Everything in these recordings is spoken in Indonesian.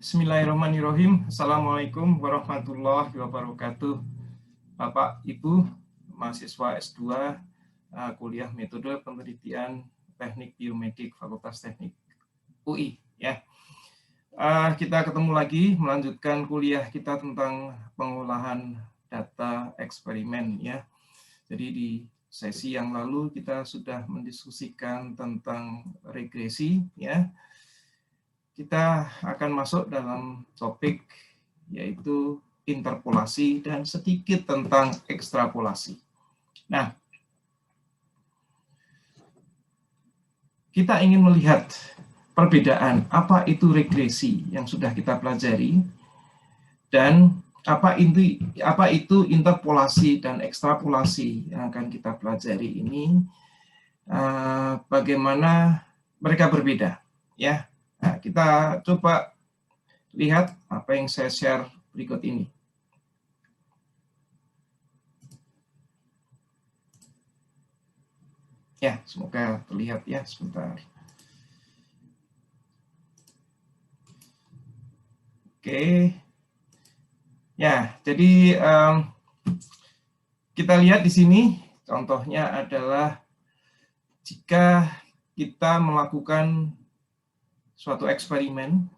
Bismillahirrahmanirrahim. Assalamualaikum warahmatullahi wabarakatuh. Bapak, Ibu, mahasiswa S2 kuliah metode penelitian teknik biomedik Fakultas Teknik UI. Ya, kita ketemu lagi melanjutkan kuliah kita tentang pengolahan data eksperimen. Ya, jadi di sesi yang lalu kita sudah mendiskusikan tentang regresi. Ya. Kita akan masuk dalam topik yaitu interpolasi dan sedikit tentang ekstrapolasi. Nah, kita ingin melihat perbedaan apa itu regresi yang sudah kita pelajari dan apa itu interpolasi dan ekstrapolasi yang akan kita pelajari ini, bagaimana mereka berbeda, ya. Nah, kita coba lihat apa yang saya share berikut ini. Ya, semoga terlihat ya, sebentar. Oke. Ya, jadi kita lihat di sini, contohnya adalah jika kita melakukan suatu eksperimen,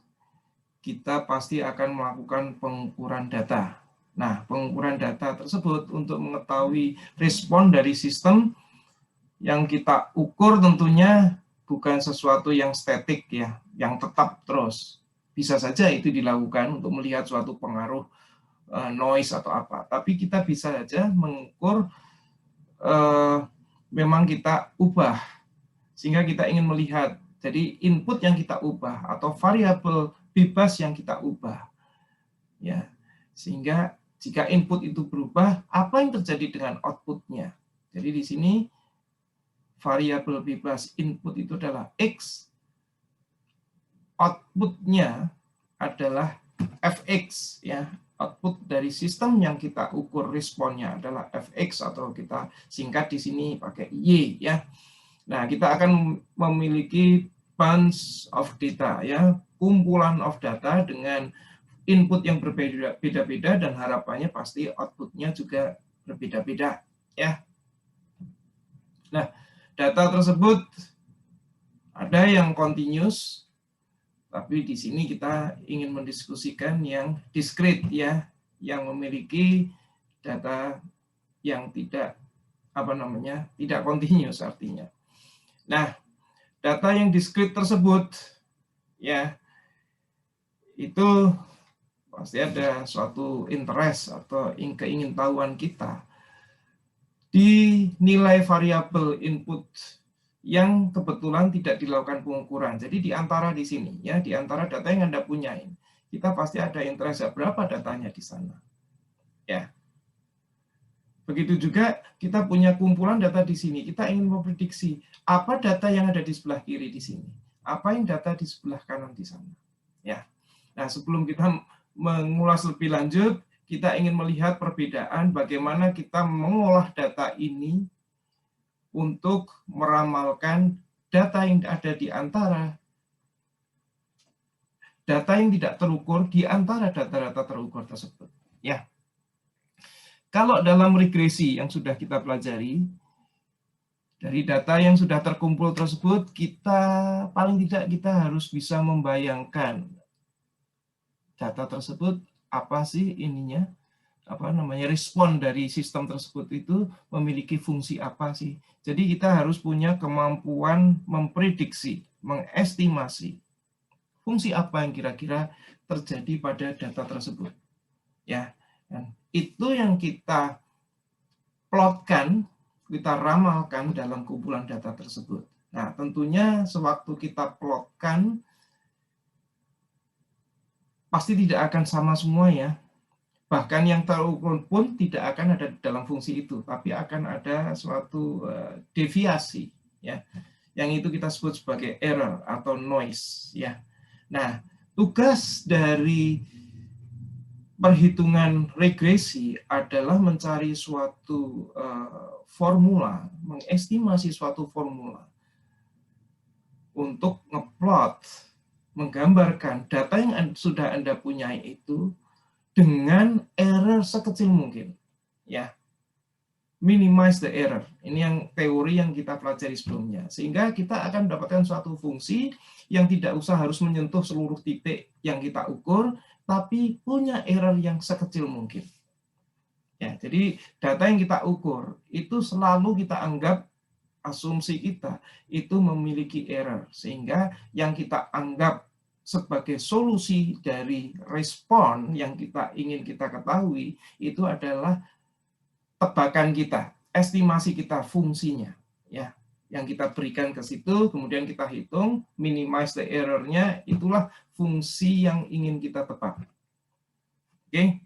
kita pasti akan melakukan pengukuran data. Nah, pengukuran data tersebut untuk mengetahui respon dari sistem yang kita ukur tentunya bukan sesuatu yang statik ya, yang tetap terus. Bisa saja itu dilakukan untuk melihat suatu pengaruh noise atau apa. Tapi kita bisa saja mengukur memang kita ubah sehingga kita ingin melihat. Jadi input yang kita ubah atau variabel bebas yang kita ubah, ya, sehingga jika input itu berubah, apa yang terjadi dengan outputnya? Jadi di sini variabel bebas input itu adalah x, outputnya adalah fx, ya, output dari sistem yang kita ukur responnya adalah fx atau kita singkat di sini pakai y, ya. Nah, kita akan memiliki bunch of data, ya, kumpulan of data dengan input yang berbeda-beda dan harapannya pasti outputnya juga berbeda-beda, ya. Nah, data tersebut ada yang continuous, tapi di sini kita ingin mendiskusikan yang discrete, ya, yang memiliki data yang tidak tidak continuous artinya. Nah, data yang discrete tersebut, ya, itu pasti ada suatu interest atau keingintahuan kita di nilai variabel input yang kebetulan tidak dilakukan pengukuran. Jadi di antara di sini, ya, di antara data yang Anda punyain, kita pasti ada interest berapa datanya di sana, ya. Begitu juga kita punya kumpulan data di sini. Kita ingin memprediksi apa data yang ada di sebelah kiri di sini, apa yang data di sebelah kanan di sana. Ya. Nah, sebelum kita mengulas lebih lanjut, kita ingin melihat perbedaan bagaimana kita mengolah data ini untuk meramalkan data yang ada di antara data yang tidak terukur di antara data-data terukur tersebut. Ya. Kalau dalam regresi yang sudah kita pelajari, dari data yang sudah terkumpul tersebut, kita paling tidak kita harus bisa membayangkan data tersebut apa sih ininya, respon dari sistem tersebut itu memiliki fungsi apa sih. Jadi kita harus punya kemampuan memprediksi, mengestimasi fungsi apa yang kira-kira terjadi pada data tersebut. Ya. Dan itu yang kita plotkan, kita ramalkan dalam kumpulan data tersebut. Nah, tentunya sewaktu kita plotkan, pasti tidak akan sama semua, ya. Bahkan yang terukur pun tidak akan ada dalam fungsi itu, tapi akan ada suatu deviasi, ya. Yang itu kita sebut sebagai error atau noise, ya. Nah, tugas dari perhitungan regresi adalah mencari suatu formula, mengestimasi suatu formula untuk ngeplot menggambarkan data yang sudah Anda punya itu dengan error sekecil mungkin. Ya, minimize the error. Ini yang teori yang kita pelajari sebelumnya. Sehingga kita akan mendapatkan suatu fungsi yang tidak usah harus menyentuh seluruh titik yang kita ukur, tapi punya error yang sekecil mungkin. Ya, jadi data yang kita ukur itu selalu kita anggap asumsi kita itu memiliki error. Sehingga yang kita anggap sebagai solusi dari respon yang kita ingin kita ketahui itu adalah tebakan kita, estimasi kita fungsinya, ya, yang kita berikan ke situ, kemudian kita hitung, minimize the error-nya, itulah fungsi yang ingin kita tebak. Oke.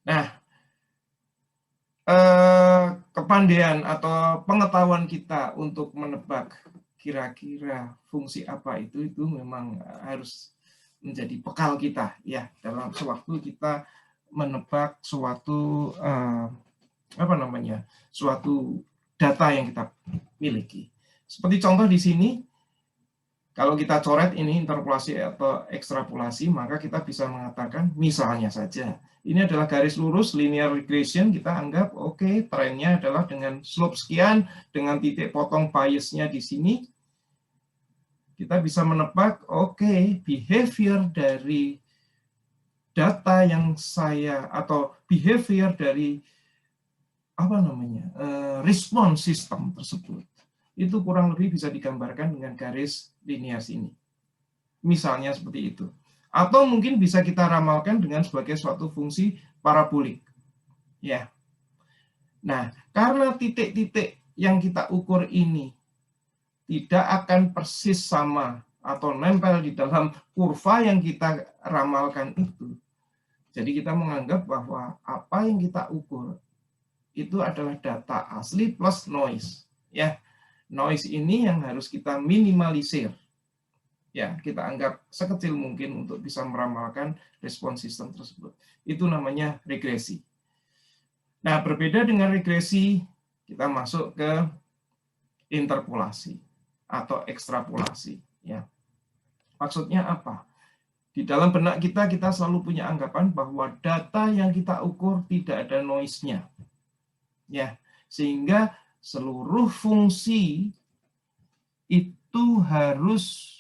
Nah, kepandaian atau pengetahuan kita untuk menebak kira-kira fungsi apa itu memang harus menjadi bekal kita, ya, dalam sewaktu kita menebak suatu suatu data yang kita miliki. Seperti contoh di sini, kalau kita coret ini interpolasi atau ekstrapolasi, maka kita bisa mengatakan misalnya saja ini adalah garis lurus linear regression. Kita anggap oke, trennya adalah dengan slope sekian, dengan titik potong biasnya di sini. Kita bisa menebak oke, behavior dari data yang saya atau behavior dari respon sistem tersebut itu kurang lebih bisa digambarkan dengan garis linear ini. Misalnya seperti itu. Atau mungkin bisa kita ramalkan dengan sebagai suatu fungsi parabolik. Ya. Nah, karena titik-titik yang kita ukur ini tidak akan persis sama atau nempel di dalam kurva yang kita ramalkan itu. Jadi kita menganggap bahwa apa yang kita ukur itu adalah data asli plus noise. Ya, noise ini yang harus kita minimalisir. Ya, kita anggap sekecil mungkin untuk bisa meramalkan respon sistem tersebut. Itu namanya regresi. Nah, berbeda dengan regresi, kita masuk ke interpolasi atau ekstrapolasi. Ya, maksudnya apa? Di dalam benak kita selalu punya anggapan bahwa data yang kita ukur tidak ada noise-nya. Ya, sehingga seluruh fungsi itu harus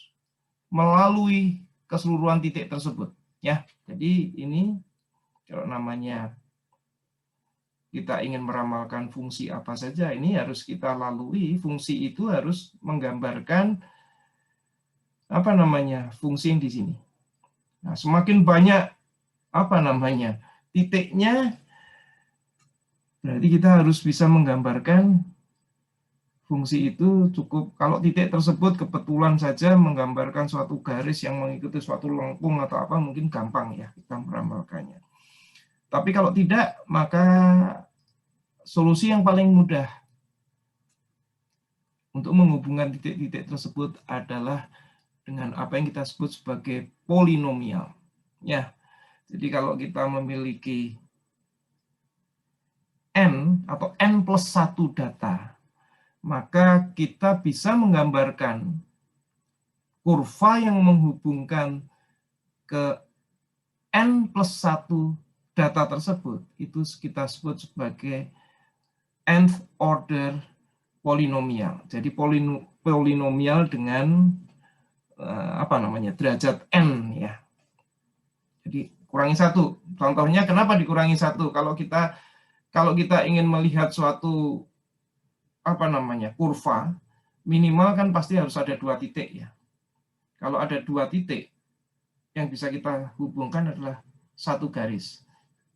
melalui keseluruhan titik tersebut, ya. Jadi ini kalau namanya kita ingin meramalkan fungsi apa saja, ini harus kita lalui, fungsi itu harus menggambarkan fungsi yang di sini. Nah, semakin banyak titiknya, berarti kita harus bisa menggambarkan fungsi itu cukup. Kalau titik tersebut kebetulan saja menggambarkan suatu garis yang mengikuti suatu lengkung atau apa, mungkin gampang ya kita meramalkannya. Tapi kalau tidak, maka solusi yang paling mudah untuk menghubungkan titik-titik tersebut adalah dengan apa yang kita sebut sebagai polinomial. Ya, jadi kalau kita memiliki n atau n plus 1 data, maka kita bisa menggambarkan kurva yang menghubungkan ke n plus 1 data tersebut. Itu kita sebut sebagai nth order polinomial. Jadi polinomial dengan derajat n, ya. Jadi kurangi 1. Contohnya kenapa dikurangi 1? Kalau kita ingin melihat suatu kurva, minimal kan pasti harus ada 2 titik, ya. Kalau ada 2 titik, yang bisa kita hubungkan adalah 1 garis.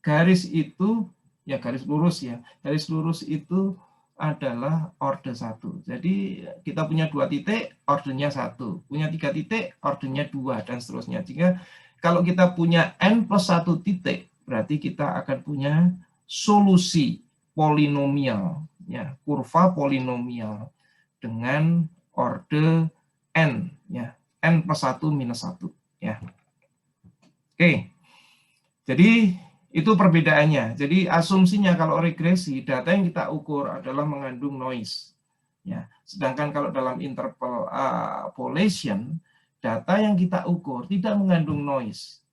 Garis itu ya garis lurus, ya. Garis lurus itu adalah order 1. Jadi kita punya 2 titik, ordernya 1. Punya 3 titik, ordernya 2, dan seterusnya. Jika kalau kita punya n plus 1 titik, berarti kita akan punya solusi polinomial, ya, kurva polinomial dengan order n, ya, n plus 1 minus 1, ya. Oke. Jadi itu perbedaannya. Jadi asumsinya kalau regresi, data yang kita ukur adalah mengandung noise. Ya, sedangkan kalau dalam interpolation, data yang kita ukur tidak mengandung noise.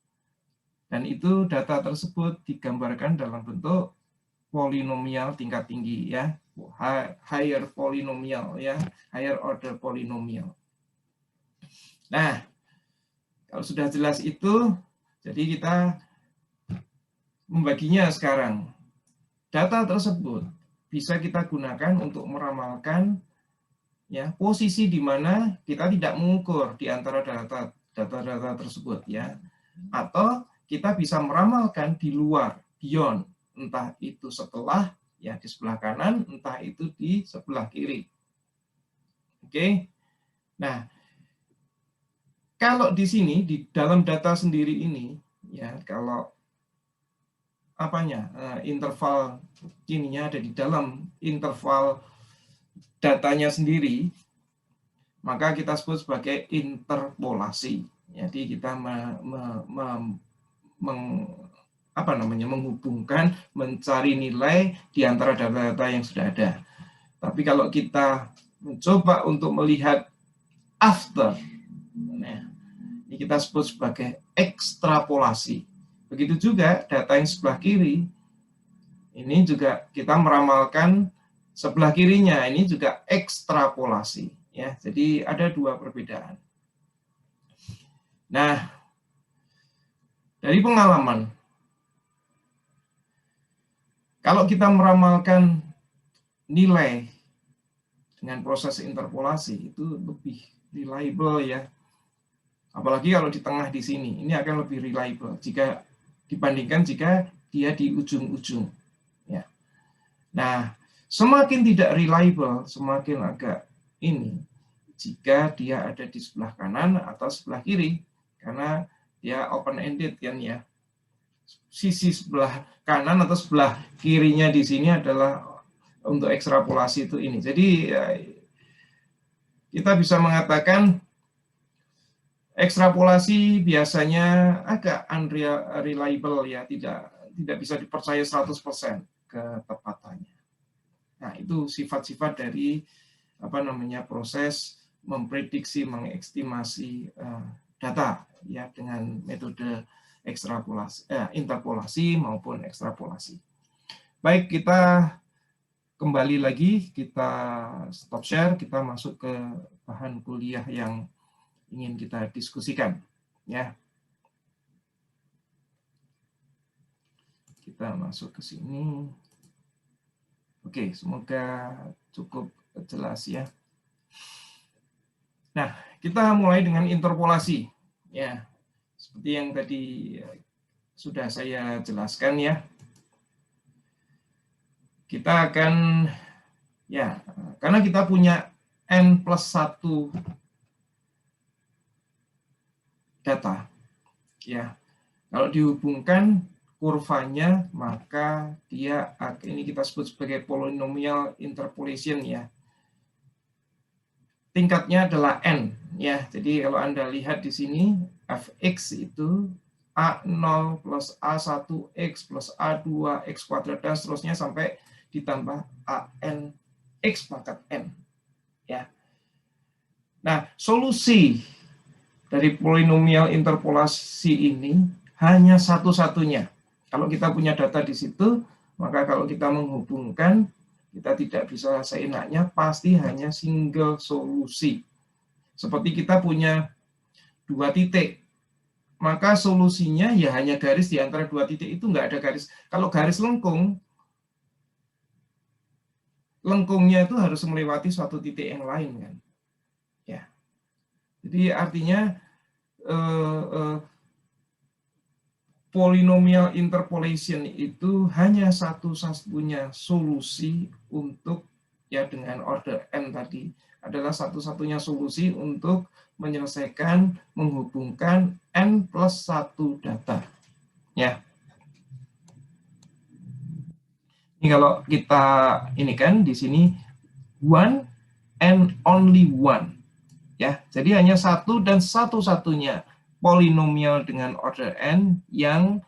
Dan itu data tersebut digambarkan dalam bentuk polinomial tingkat tinggi ya, higher polynomial ya, higher order polynomial. Nah, kalau sudah jelas itu, jadi kita membaginya sekarang. Data tersebut bisa kita gunakan untuk meramalkan ya posisi di mana kita tidak mengukur di antara data-data tersebut ya, atau kita bisa meramalkan di luar, beyond, entah itu setelah ya di sebelah kanan, entah itu di sebelah kiri. Oke. Nah, kalau di sini di dalam data sendiri ini ya, kalau interval ininya ada di dalam interval datanya sendiri, maka kita sebut sebagai interpolasi. Jadi kita menghubungkan, mencari nilai di antara data-data yang sudah ada. Tapi kalau kita mencoba untuk melihat after, ini kita sebut sebagai ekstrapolasi. Begitu juga data yang sebelah kiri, ini juga kita meramalkan sebelah kirinya, ini juga ekstrapolasi. Ya, jadi ada dua perbedaan. Nah, dari pengalaman, kalau kita meramalkan nilai dengan proses interpolasi itu lebih reliable ya. Apalagi kalau di tengah di sini, ini akan lebih reliable jika dibandingkan jika dia di ujung-ujung. Ya. Nah, semakin tidak reliable, semakin agak ini jika dia ada di sebelah kanan atau sebelah kiri, karena dia open-ended kan ya. Sisi sebelah kanan atau sebelah kirinya di sini adalah untuk ekstrapolasi itu ini. Jadi kita bisa mengatakan ekstrapolasi biasanya agak unreliable ya, tidak bisa dipercaya 100% ketepatannya. Nah, itu sifat-sifat dari proses memprediksi, mengestimasi data ya dengan metode ekstrapolasi, interpolasi maupun ekstrapolasi. Baik, kita kembali lagi, kita stop share, kita masuk ke bahan kuliah yang ingin kita diskusikan ya. Kita masuk ke sini. Oke, semoga cukup jelas ya. Nah, kita mulai dengan interpolasi ya. Seperti yang tadi sudah saya jelaskan ya. Kita akan ya, karena kita punya N+1 data ya. Kalau dihubungkan kurvanya, maka dia ini kita sebut sebagai polynomial interpolation ya. Tingkatnya adalah n ya. Jadi kalau Anda lihat di sini fx itu A0 plus A1x plus A2x kuadrat dan seterusnya sampai ditambah AN X pangkat N ya. Nah, solusi dari polinomial interpolasi ini hanya satu-satunya. Kalau kita punya data di situ, maka kalau kita menghubungkan, kita tidak bisa seenaknya, pasti hanya single solusi. Seperti kita punya dua titik, maka solusinya ya hanya garis di antara dua titik itu, nggak ada garis. Kalau garis lengkung, lengkungnya itu harus melewati suatu titik yang lain kan. Ya. Jadi artinya polynomial interpolation itu hanya satu-satunya solusi untuk ya dengan order n tadi, adalah satu-satunya solusi untuk menyelesaikan menghubungkan n+1 data. Ya. Ini kalau kita ini kan di sini one and only one. Ya, jadi hanya satu dan satu-satunya polinomial dengan order n yang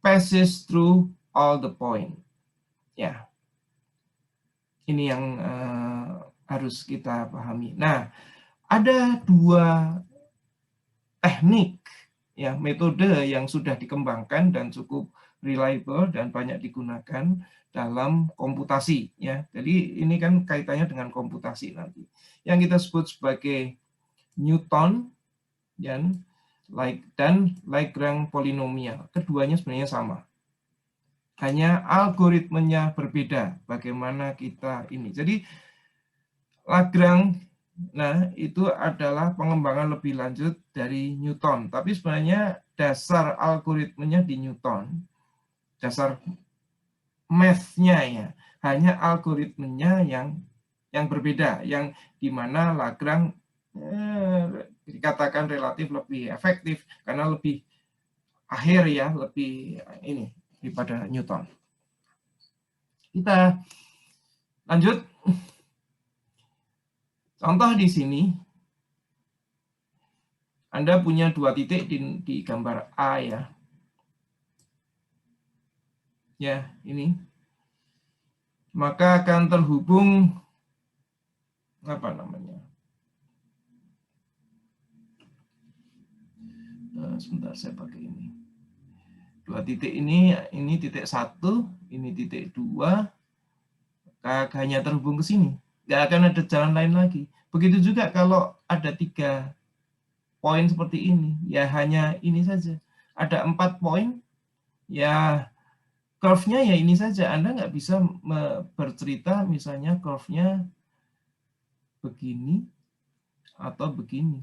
passes through all the point. Ya, ini yang harus kita pahami. Nah, ada dua teknik, ya, metode yang sudah dikembangkan dan cukup reliable dan banyak digunakan dalam komputasi, ya. Jadi ini kan kaitannya dengan komputasi nanti. Yang kita sebut sebagai Newton dan Lagrange polinomial. Keduanya sebenarnya sama. Hanya algoritmenya berbeda. Bagaimana kita ini. Jadi Lagrange, nah, itu adalah pengembangan lebih lanjut dari Newton. Tapi sebenarnya dasar algoritmenya di Newton. Dasar math-nya, ya. Hanya algoritmenya yang berbeda, yang dimana Lagrange dikatakan relatif lebih efektif karena lebih akhir, ya, lebih ini daripada Newton. Kita lanjut. Contoh di sini, Anda punya 2 titik di gambar A, ya. Ya, ini. Maka akan terhubung apa namanya? Sebentar, saya pakai ini. 2 titik ini titik 1, ini titik 2. Hanya terhubung ke sini. Nggak akan ada jalan lain lagi. Begitu juga kalau ada 3 poin seperti ini, ya hanya ini saja. Ada 4 poin, ya curve-nya ya ini saja. Anda nggak bisa bercerita misalnya curve-nya begini atau begini.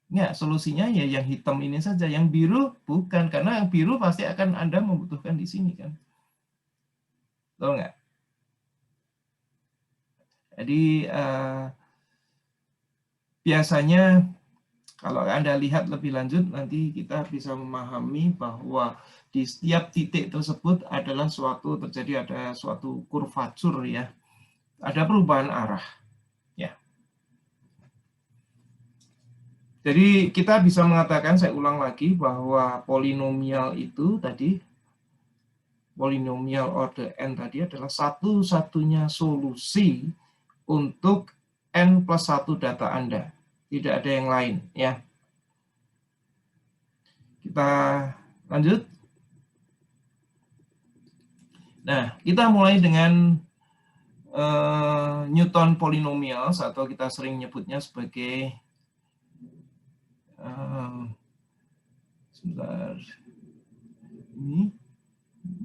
Nggak, solusinya ya yang hitam ini saja. Yang biru bukan, karena yang biru pasti akan Anda membutuhkan di sini, kan. Tahu nggak? Jadi biasanya kalau Anda lihat lebih lanjut, nanti kita bisa memahami bahwa di setiap titik tersebut adalah ada suatu kurvatur, ya. Ada perubahan arah, ya. Jadi kita bisa mengatakan, saya ulang lagi, bahwa polinomial itu tadi, polinomial order n tadi adalah satu-satunya solusi untuk n plus 1 data Anda. Tidak ada yang lain, ya. Kita lanjut. Nah, kita mulai dengan Newton polynomials, atau kita sering nyebutnya sebagai sebentar, ini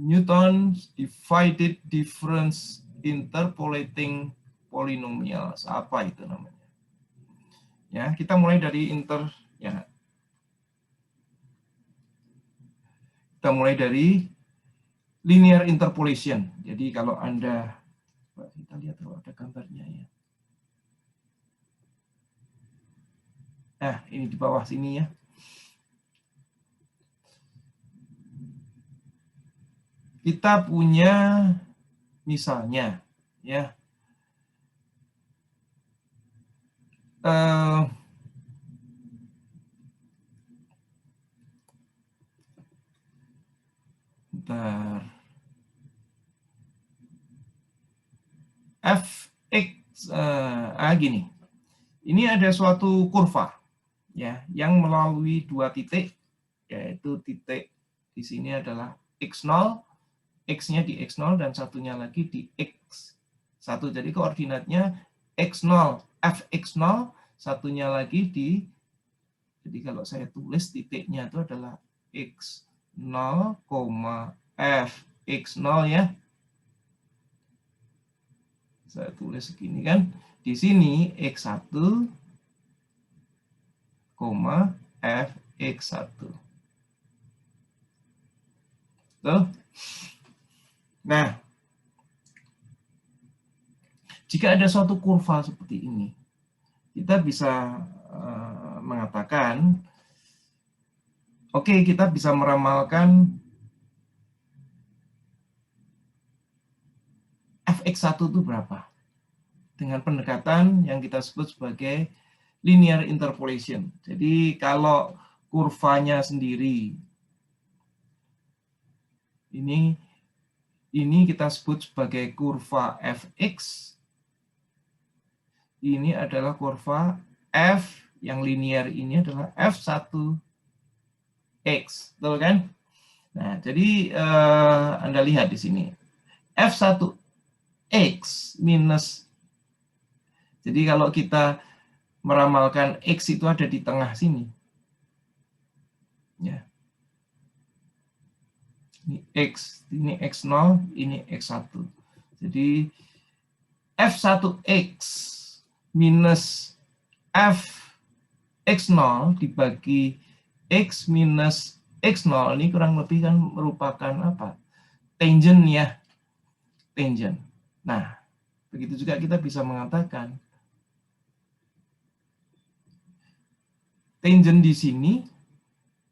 Newton divided difference interpolating polynomials. Apa itu namanya? Ya, kita mulai dari kita mulai dari linear interpolation. Jadi kalau Anda, kita lihat kalau ada gambarnya, ya. Nah, ini di bawah sini, ya. Kita punya misalnya, ya, bentar, fx gini. Ini ada suatu kurva, ya, yang melalui 2 titik, yaitu titik di sini adalah x0, x-nya di x0 dan satunya lagi di x1. Jadi koordinatnya x0, fx0, satunya lagi di, jadi kalau saya tulis titiknya itu adalah x0, fx0, ya. Saya tulis segini, kan. Di sini x1, fx1. Tuh. Nah, jika ada suatu kurva seperti ini, kita bisa mengatakan, oke, kita bisa meramalkan fx1 itu berapa dengan pendekatan yang kita sebut sebagai linear interpolation. Jadi kalau kurvanya sendiri ini kita sebut sebagai kurva fx, ini adalah kurva f yang linear ini adalah F1X, betul kan? Nah, jadi Anda lihat di sini. F1X minus, jadi kalau kita meramalkan X itu ada di tengah sini. Ya. Ini X, ini X0, ini X1. Jadi F1X minus Fx0 dibagi X minus X0 ini kurang lebih kan merupakan apa? Tangent ya. Tangent. Nah, begitu juga kita bisa mengatakan tangent di sini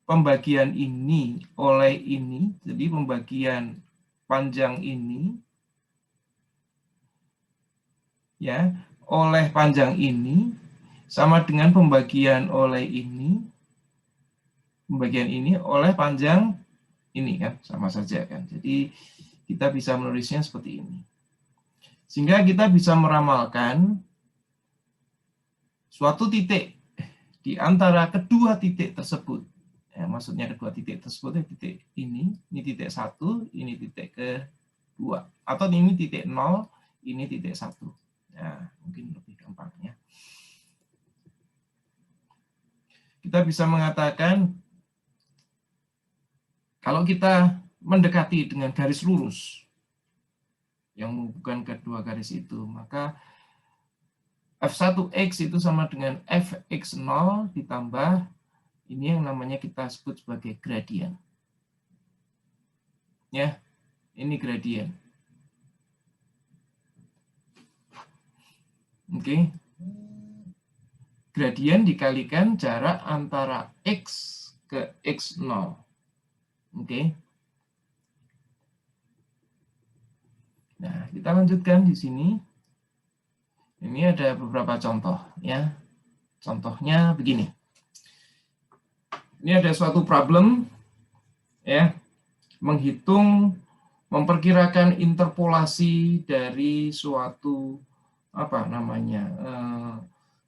pembagian ini oleh ini, jadi pembagian panjang ini ya oleh panjang ini sama dengan pembagian oleh ini, pembagian ini oleh panjang ini kan, sama saja kan. Jadi kita bisa menulisnya seperti ini. Sehingga kita bisa meramalkan suatu titik di antara kedua titik tersebut. Ya, maksudnya kedua titik tersebut titik ini titik 1, ini titik kedua. Atau ini titik 0, ini titik 1. Ya, mungkin lebih gampangnya. Kita bisa mengatakan kalau kita mendekati dengan garis lurus yang menghubungkan kedua garis itu, maka F1X itu sama dengan Fx0 ditambah ini yang namanya kita sebut sebagai gradien. Ya, ini gradien. Oke. Gradien dikalikan jarak antara X ke X0. Oke. Nah, kita lanjutkan di sini. Ini ada beberapa contoh ya. Contohnya begini. Ini ada suatu problem ya, memperkirakan interpolasi dari suatu apa namanya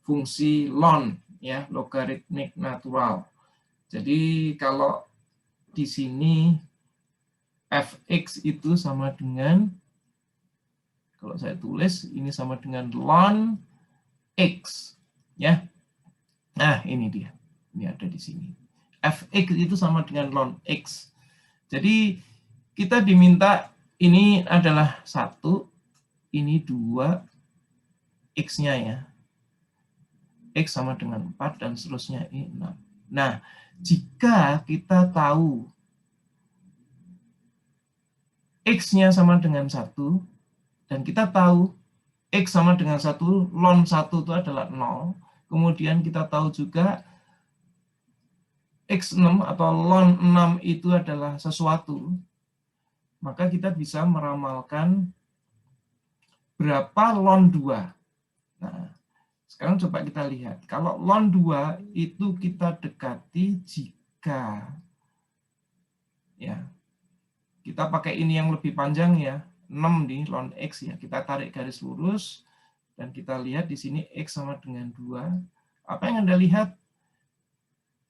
fungsi ln ya, logaritmik natural. Jadi kalau di sini fx itu sama dengan, kalau saya tulis ini sama dengan ln x ya. Nah, ini dia. Ini ada di sini. Fx itu sama dengan ln x. Jadi kita diminta ini adalah 1, ini 2, x-nya ya. X sama dengan 4 dan seterusnya ini 6. Nah, jika kita tahu X-nya sama dengan 1, dan kita tahu X sama dengan 1, ln 1 itu adalah 0, kemudian kita tahu juga X6 atau ln 6 itu adalah sesuatu, maka kita bisa meramalkan berapa ln 2. Nah, sekarang coba kita lihat. Kalau ln 2 itu kita dekati jika ya, kita pakai ini yang lebih panjang ya, 6 di ln x ya. Kita tarik garis lurus dan kita lihat di sini x sama dengan 2. Apa yang Anda lihat?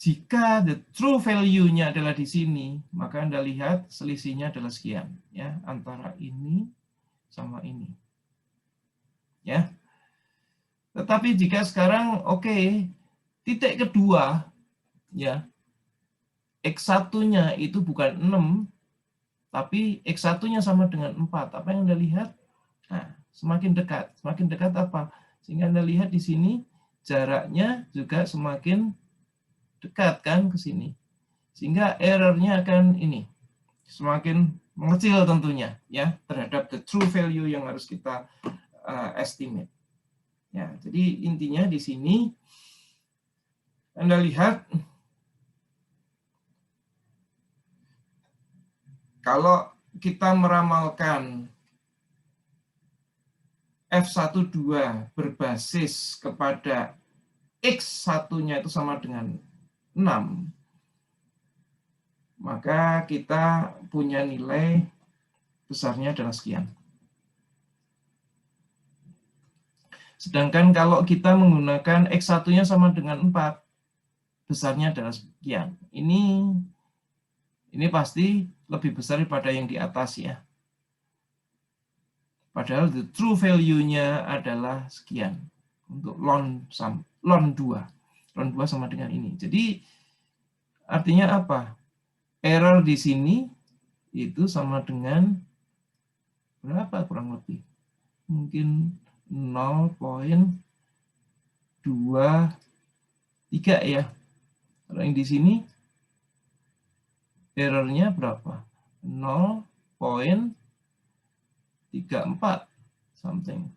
Jika the true value-nya adalah di sini, maka Anda lihat selisihnya adalah sekian ya, antara ini sama ini. Ya. Tetapi jika sekarang titik kedua ya, X1-nya itu bukan 6, tapi X1-nya sama dengan 4. Apa yang Anda lihat? Nah, semakin dekat. Semakin dekat apa? Sehingga Anda lihat di sini jaraknya juga semakin dekat kan ke sini. Sehingga error-nya akan ini semakin mengecil tentunya ya, terhadap the true value yang harus kita estimate. Ya, jadi intinya di sini Anda lihat kalau kita meramalkan F12 berbasis kepada X1-nya itu sama dengan 6, maka kita punya nilai besarnya adalah sekian. Sedangkan kalau kita menggunakan X1-nya sama dengan 4, besarnya adalah sekian. Ini pasti lebih besar daripada yang di atas ya. Padahal the true value-nya adalah sekian. Untuk ln 2. Ln 2 sama dengan ini. Jadi artinya apa? Error di sini itu sama dengan berapa kurang lebih? Mungkin 0,23 ya. Kalau yang di sini errornya berapa? 0,34 something.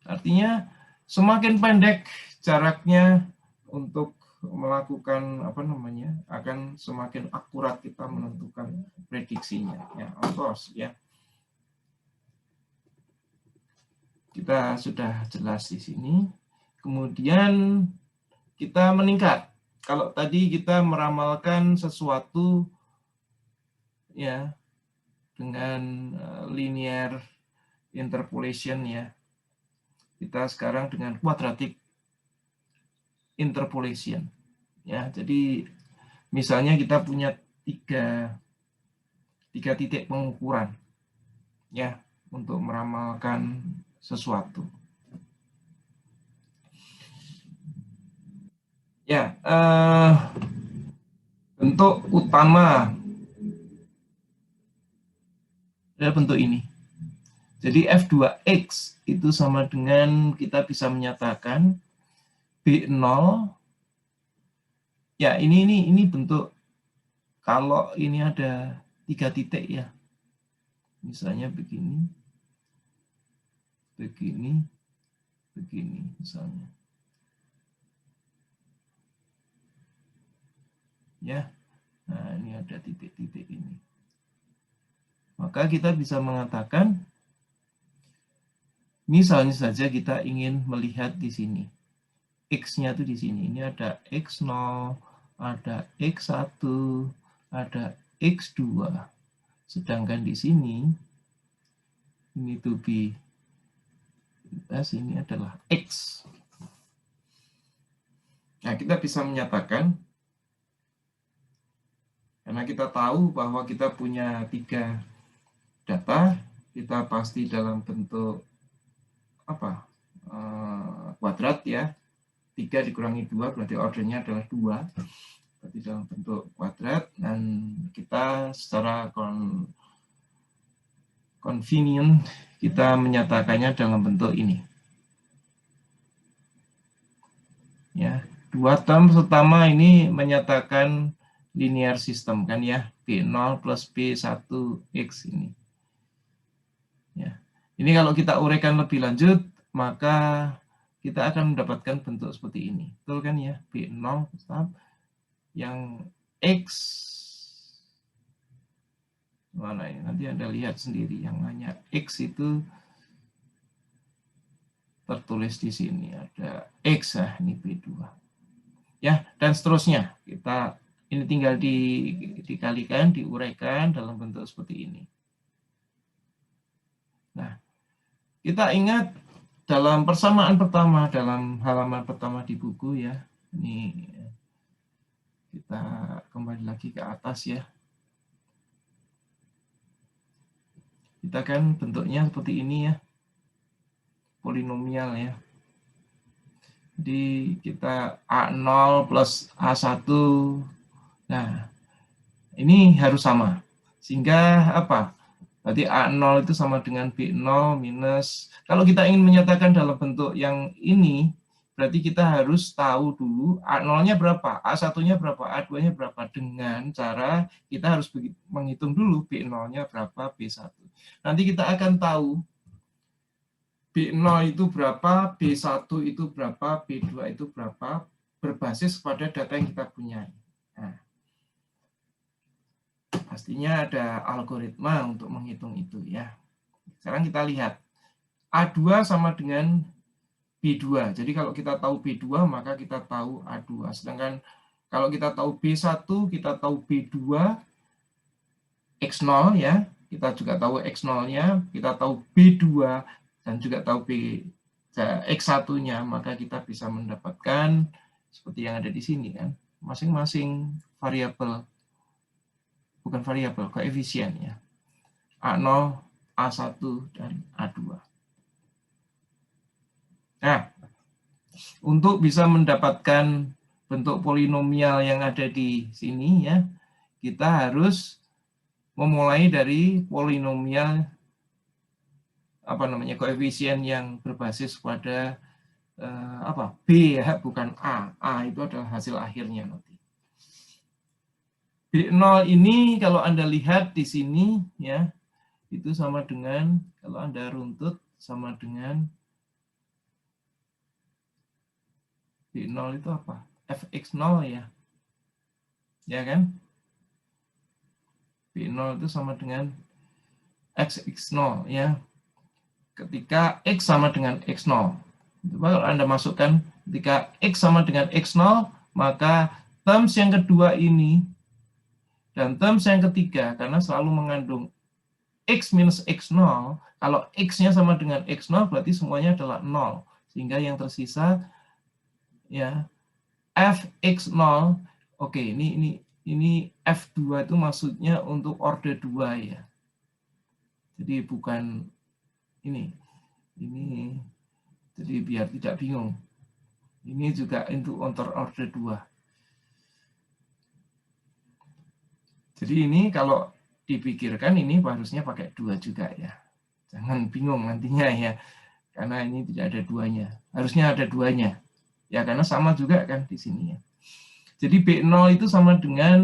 Artinya semakin pendek jaraknya untuk melakukan akan semakin akurat kita menentukan prediksinya ya, of course ya. Kita sudah jelas di sini. Kemudian kita meningkat. Kalau tadi kita meramalkan sesuatu ya dengan linear interpolation ya. Kita sekarang dengan quadratic interpolation ya. Jadi misalnya kita punya tiga titik pengukuran ya untuk meramalkan sesuatu. Ya, bentuk utama adalah bentuk ini. Jadi F2X itu sama dengan kita bisa menyatakan B0. Ya, ini bentuk kalau ini ada 3 titik ya. Misalnya begini. Begini misalnya. Ya. Nah, ini ada titik-titik ini. Maka kita bisa mengatakan misalnya saja kita ingin melihat di sini. X-nya itu di sini. Ini ada X0, ada X1, ada X2. Sedangkan di sini ini to be ini adalah X. Nah, kita bisa menyatakan karena kita tahu bahwa kita punya 3 data, kita pasti dalam bentuk kuadrat ya. 3 dikurangi 2 berarti ordernya adalah 2. Berarti dalam bentuk kuadrat, dan kita secara convenient kita menyatakannya dalam bentuk ini. Ya, 2 term pertama ini menyatakan linear system kan ya, B0 plus B1X ini. Ya. Ini kalau kita uraikan lebih lanjut, maka kita akan mendapatkan bentuk seperti ini. Betul kan ya? B0 tetap yang X mana ya? Nanti Anda lihat sendiri yang hanya X itu tertulis di sini ada X ini B2. Ya, dan seterusnya. Kita ini tinggal dikalikan, diuraikan dalam bentuk seperti ini. Nah, kita ingat dalam persamaan pertama, dalam halaman pertama di buku ya, ini kita kembali lagi ke atas ya. Kita kan bentuknya seperti ini ya, polinomial ya. Jadi kita A0 plus A1. Nah, ini harus sama. Sehingga apa? Berarti A0 itu sama dengan B0 minus. Kalau kita ingin menyatakan dalam bentuk yang ini, berarti kita harus tahu dulu A0-nya berapa, A1-nya berapa, A2-nya berapa. Dengan cara kita harus menghitung dulu B0-nya berapa, B1. Nanti kita akan tahu B0 itu berapa, B1 itu berapa, B2 itu berapa, berbasis pada data yang kita punya. Nah, pastinya ada algoritma untuk menghitung itu ya. Sekarang kita lihat. A2 sama dengan B2. Jadi kalau kita tahu B2, maka kita tahu A2. Sedangkan kalau kita tahu B1, kita tahu B2, X0 ya. Kita juga tahu X0-nya, kita tahu B2, dan juga tahu X1-nya, maka kita bisa mendapatkan seperti yang ada di sini kan, masing-masing variabel, bukan variabel, koefisien ya, A0, A1, dan A2. Nah, untuk bisa mendapatkan bentuk polinomial yang ada di sini ya, kita harus memulai dari polinomial koefisien yang berbasis pada B ya, bukan A. A itu adalah hasil akhirnya nanti. B0 ini kalau Anda lihat di sini ya, itu sama dengan, kalau Anda runtut, sama dengan B0 itu apa? Fx0 ya. Ya kan? B0 itu sama dengan Xx0 ya. Ketika X sama dengan X0. Kalau Anda masukkan ketika X sama dengan X0, maka terms yang kedua ini dan terms yang ketiga, karena selalu mengandung X minus X0, kalau X-nya sama dengan X0, berarti semuanya adalah 0. Sehingga yang tersisa, ya, Fx0, oke, ini F2 itu maksudnya untuk order 2, ya. Jadi bukan ini, jadi biar tidak bingung. Ini juga untuk order 2. Jadi ini kalau dipikirkan ini harusnya pakai 2 juga ya. Jangan bingung nantinya ya. Karena ini tidak ada 2-nya. Harusnya ada 2-nya. Ya karena sama juga kan di sini ya. Jadi B0 itu sama dengan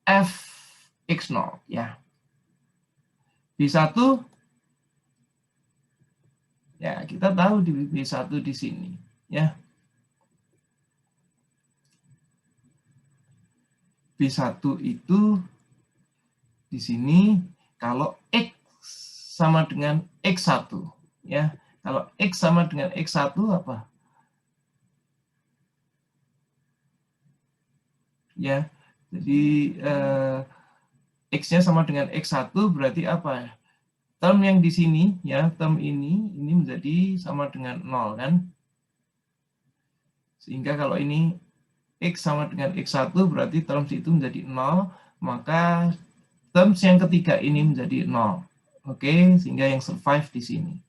Fx0 ya. B1 ya kita tahu di B1 di sini ya. B1 itu di sini kalau X sama dengan X1 ya. Kalau X sama dengan X1 apa? Ya. Jadi X-nya sama dengan X1 berarti apa? Term yang di sini ya, term ini menjadi sama dengan 0 kan? Sehingga kalau ini X sama dengan X1 berarti terms itu menjadi 0, maka terms yang ketiga ini menjadi 0. Oke, sehingga yang survive di sini.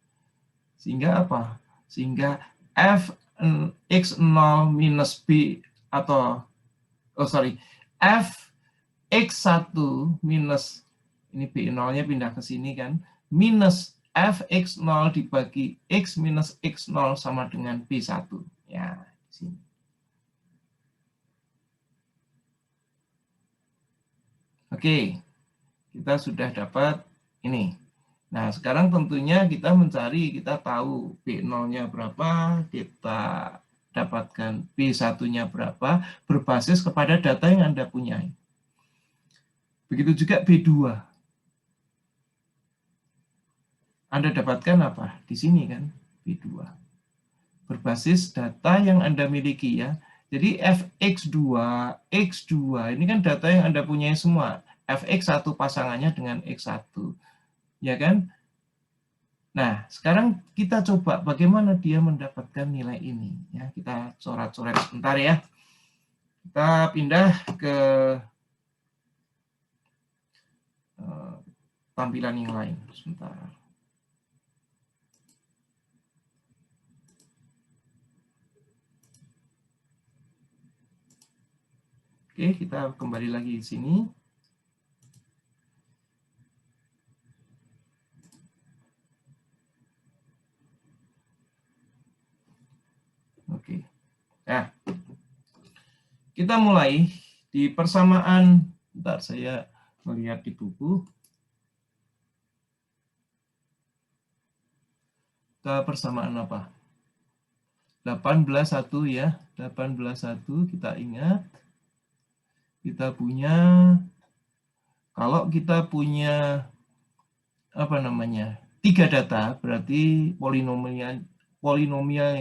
Sehingga apa? Sehingga Fx0 minus B atau Fx1 minus, ini B0-nya pindah ke sini kan, minus Fx0 dibagi X minus X0 sama dengan B1. Ya, di sini. Oke, kita sudah dapat ini. Nah, sekarang tentunya kita mencari, kita tahu B0-nya berapa, kita dapatkan B1-nya berapa, berbasis kepada data yang Anda punyai. Begitu juga B2. Anda dapatkan apa? Di sini kan, B2. Berbasis data yang Anda miliki ya. Jadi Fx2, X2, ini kan data yang Anda punyai semua. Fx1 pasangannya dengan X1. Ya kan? Nah, sekarang kita coba bagaimana dia mendapatkan nilai ini. Ya, kita coret-coret sebentar ya. Kita pindah ke tampilan yang lain sebentar. Oke, kita kembali lagi di sini. Oke. Nah, kita mulai di persamaan. Bentar, saya melihat di buku. Kita persamaan apa? 18.1 ya. 18.1 kita ingat. Kita punya, kalau kita punya apa namanya, 3 data, berarti polinomial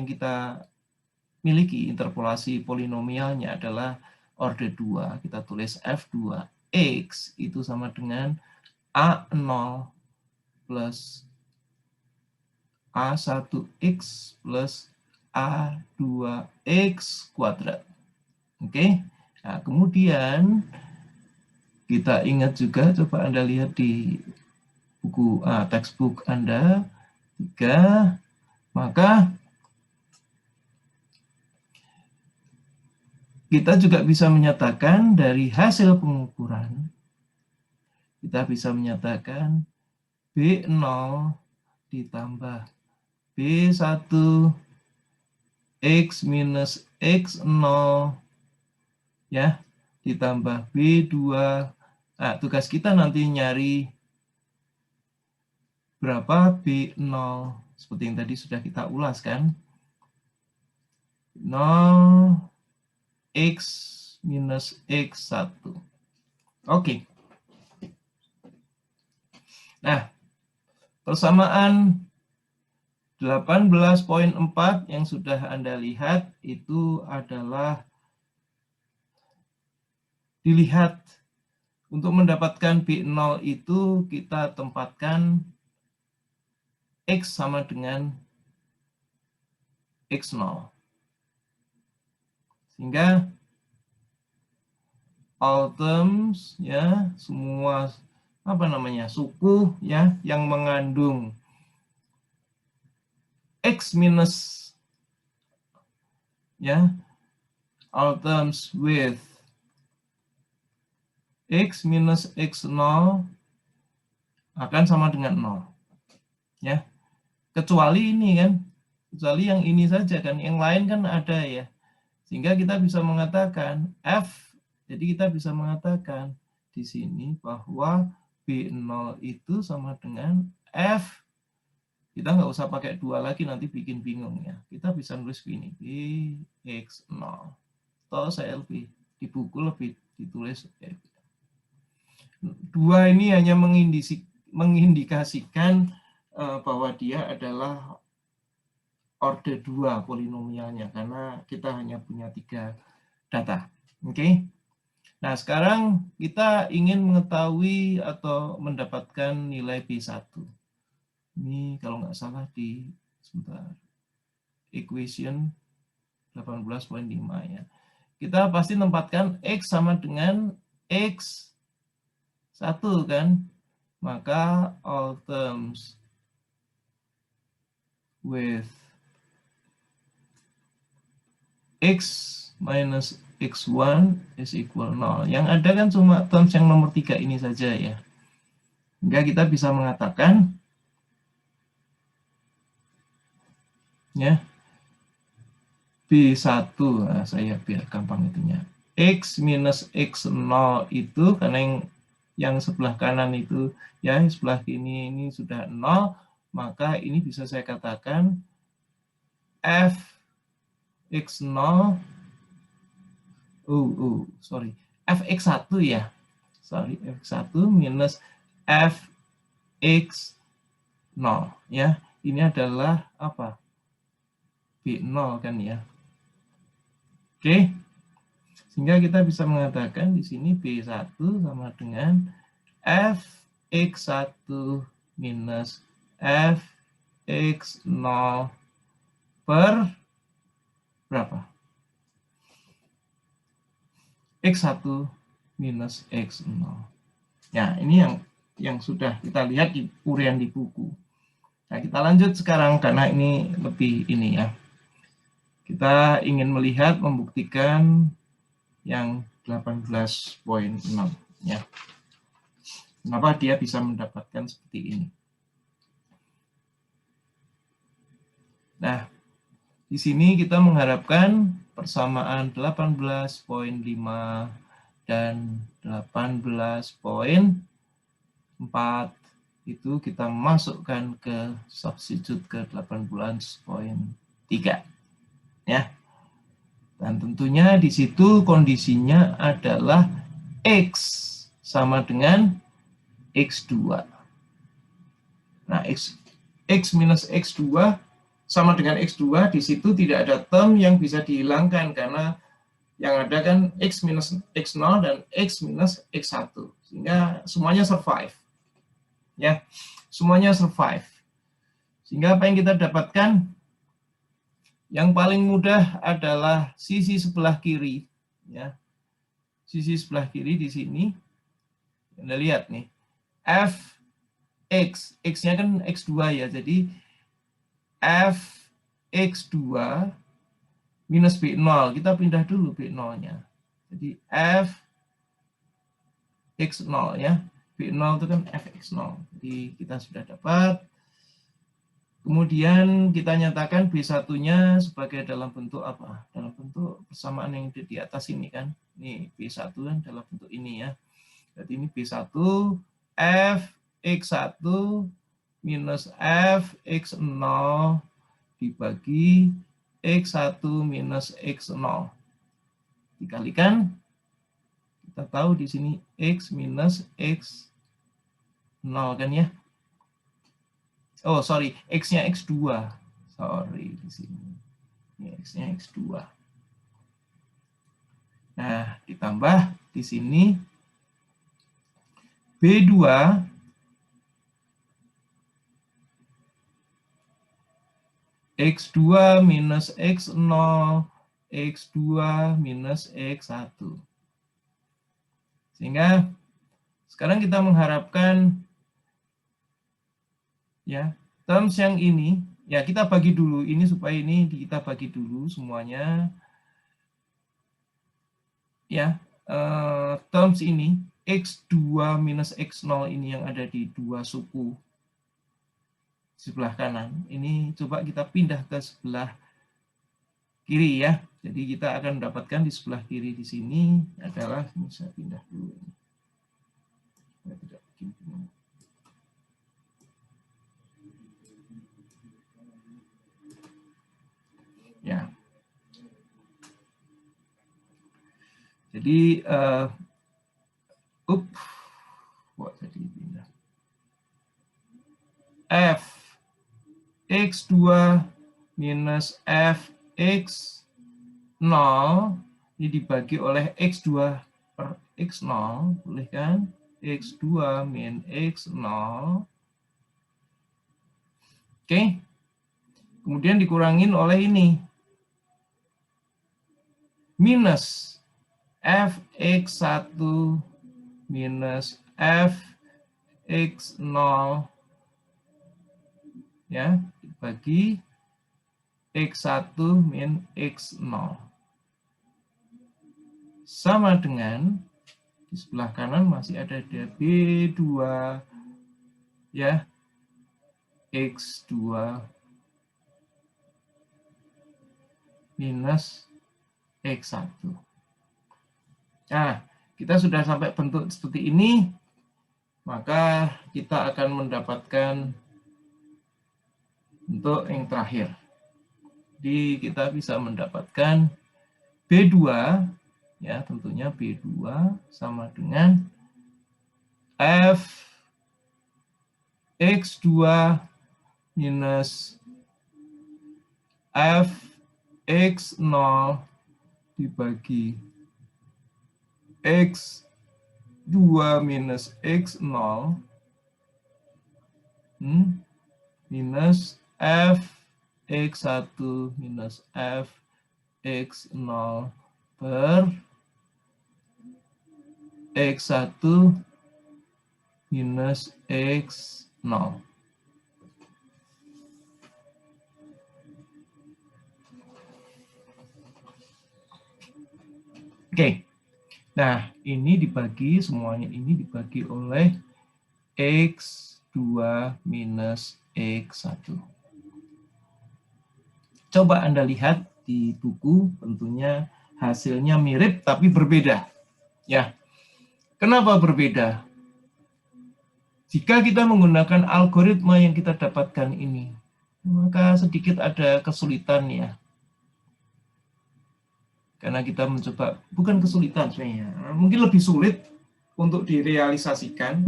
yang kita miliki, interpolasi polinomialnya adalah order 2. Kita tulis F2X itu sama dengan A0 plus A1X plus A2X kuadrat. Oke. Nah, kemudian kita ingat juga, coba Anda lihat di buku textbook Anda 3, maka kita juga bisa menyatakan dari hasil pengukuran, kita bisa menyatakan B0 ditambah B1 X minus X0 ya, ditambah B2. Nah, tugas kita nanti nyari berapa B0, seperti yang tadi sudah kita ulas kan. 0 X minus X1. Oke. Nah, persamaan 18.4 yang sudah Anda lihat itu adalah dilihat untuk mendapatkan B0 itu kita tempatkan X sama dengan X0. Sehingga all terms ya, semua suku ya yang mengandung X minus ya, all terms with X minus X0 akan sama dengan 0 ya, kecuali ini kan, kecuali yang ini saja kan, yang lain kan ada ya, sehingga kita bisa mengatakan F, jadi kita bisa mengatakan di sini bahwa B0 itu sama dengan F. Kita nggak usah pakai 2 lagi, nanti bikin bingung ya. Kita bisa nulis begini, BX0. Atau saya lebih, di buku lebih ditulis 2 ini hanya mengindikasikan bahwa dia adalah order 2 polinomialnya, karena kita hanya punya 3 data. Oke. Nah, sekarang kita ingin mengetahui atau mendapatkan nilai B1. Ini kalau nggak salah di equation 18.5 ya. Kita pasti tempatkan X sama dengan X1 kan. Maka all terms with X minus X1 is equal 0. Yang ada kan cuma terms yang nomor 3 ini saja ya. Sehingga kita bisa mengatakan ya, B1, nah, saya biar gampang itunya. X minus X0 itu, karena yang sebelah kanan itu ya, sebelah kiri ini sudah 0, maka ini bisa saya katakan F X0 Fx1 ya. Fx1 minus Fx0 ya. Ini adalah apa? B0 kan ya. Oke. Sehingga kita bisa mengatakan di sini B1 sama dengan Fx1 minus Fx0 per berapa? X1 minus X0. Ya, ini yang sudah kita lihat di uraian di buku. Nah, kita lanjut sekarang karena ini lebih ini ya. Kita ingin melihat, membuktikan yang 18.6 ya. Kenapa dia bisa mendapatkan seperti ini? Nah, di sini kita mengharapkan persamaan 18.5 dan 18.4 itu kita masukkan ke substitute ke 18.3 ya. Dan tentunya di situ kondisinya adalah X sama dengan X2. Nah, X minus X2 sama dengan X2, di situ tidak ada term yang bisa dihilangkan karena yang ada kan X minus X0 dan X minus X1. Sehingga semuanya survive. Ya, semuanya survive. Sehingga apa yang kita dapatkan? Yang paling mudah adalah sisi sebelah kiri, ya. Sisi sebelah kiri di sini. Anda lihat nih. Fx, x-nya kan x2 ya. Jadi fx2 minus b0. Kita pindah dulu b0-nya. Jadi fx0 ya. b0 itu kan fx0. Jadi kita sudah dapat. Kemudian kita nyatakan B1-nya sebagai dalam bentuk apa? Dalam bentuk persamaan yang di atas ini kan. Ini B1 kan dalam bentuk ini ya. Jadi ini B1 Fx1 minus Fx0 dibagi X1 minus X0. Dikalikan, kita tahu di sini X minus X0 kan ya. Oh, sorry, X-nya X2. Sorry, di sini. Ini X-nya X2. Nah, ditambah di sini B2 X2 minus X0, X2 minus X1. Sehingga sekarang kita mengharapkan ya, terms yang ini, ya kita bagi dulu ini supaya ini kita bagi dulu semuanya. Ya, terms ini X2 minus X0 ini yang ada di dua suku sebelah kanan. Ini coba kita pindah ke sebelah kiri ya. Jadi kita akan mendapatkan di sebelah kiri di sini adalah, ini saya pindah dulu. Saya tidak bikin ini. Ya. Jadi kok jadi pindah. F X2 minus Fx0 ini dibagi oleh X2 per X0, boleh kan? X2 min X0. Oke. Kemudian dikurangin oleh ini. Minus Fx1 minus Fx0 ya, dibagi X1 min X0 sama dengan di sebelah kanan masih ada B2 ya, X2 minus X1. Nah, kita sudah sampai bentuk seperti ini, maka kita akan mendapatkan bentuk yang terakhir. Jadi kita bisa mendapatkan B2, ya tentunya B2 sama dengan F X2 minus F X0 dibagi X2 minus X0 minus F X1 minus F X0 per X1 minus X0. Oke. Nah, ini dibagi, semuanya ini dibagi oleh X2 minus X1. Coba Anda lihat di buku, tentunya hasilnya mirip tapi berbeda. Ya, kenapa berbeda? Jika kita menggunakan algoritma yang kita dapatkan ini, maka sedikit ada kesulitan ya. Karena kita mencoba, bukan kesulitan sebenarnya, mungkin lebih sulit untuk direalisasikan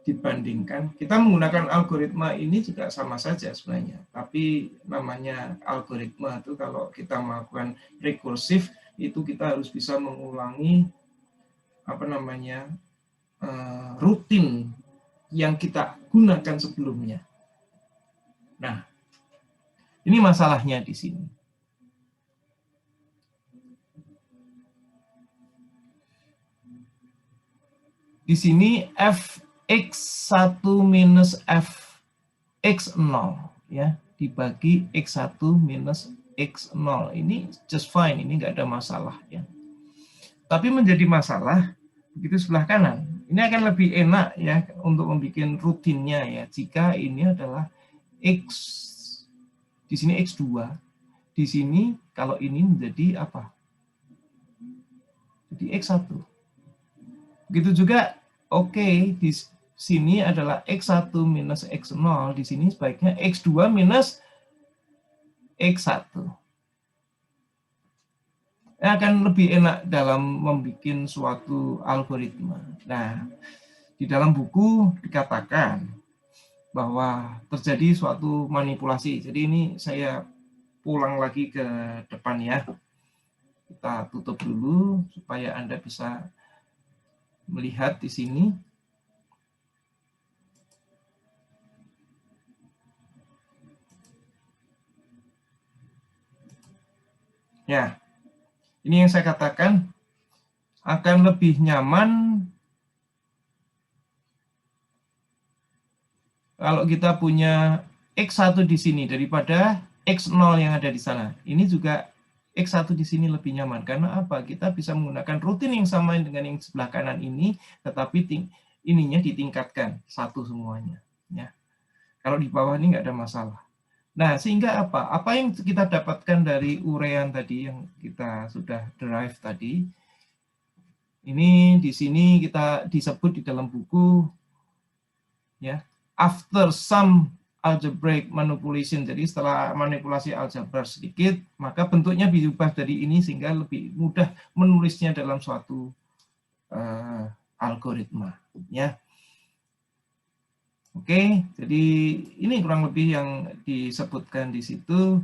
dibandingkan kita menggunakan algoritma ini juga sama saja sebenarnya. Tapi namanya algoritma itu kalau kita melakukan rekursif itu kita harus bisa mengulangi rutin yang kita gunakan sebelumnya. Nah, ini masalahnya di sini. Di sini fx1 minus fx0 ya dibagi x1 minus x0 ini just fine, ini nggak ada masalah ya. Tapi menjadi masalah begitu sebelah kanan. Ini akan lebih enak ya untuk membuat rutinnya ya jika ini adalah x, di sini x2, di sini kalau ini menjadi apa? Jadi x1. Begitu juga oke, di sini adalah x1 minus x0, di sini sebaiknya x2 minus x1. Akan lebih enak dalam membuat suatu algoritma. Nah, di dalam buku dikatakan bahwa terjadi suatu manipulasi. Jadi ini saya pulang lagi ke depan ya. Kita tutup dulu supaya Anda bisa melihat di sini. Ya, ini yang saya katakan akan lebih nyaman kalau kita punya X1 di sini daripada X0 yang ada di sana. Ini juga X1 di sini lebih nyaman. Karena apa? Kita bisa menggunakan rutin yang sama dengan yang sebelah kanan ini, tetapi ininya ditingkatkan satu semuanya. Ya. Kalau di bawah ini nggak ada masalah. Nah, sehingga apa? Apa yang kita dapatkan dari urean tadi yang kita sudah derive tadi, ini di sini kita disebut di dalam buku ya, after some algebraic manipulation. Jadi setelah manipulasi aljabar sedikit, maka bentuknya berubah dari ini sehingga lebih mudah menulisnya dalam suatu algoritma ya. Oke, jadi ini kurang lebih yang disebutkan di situ.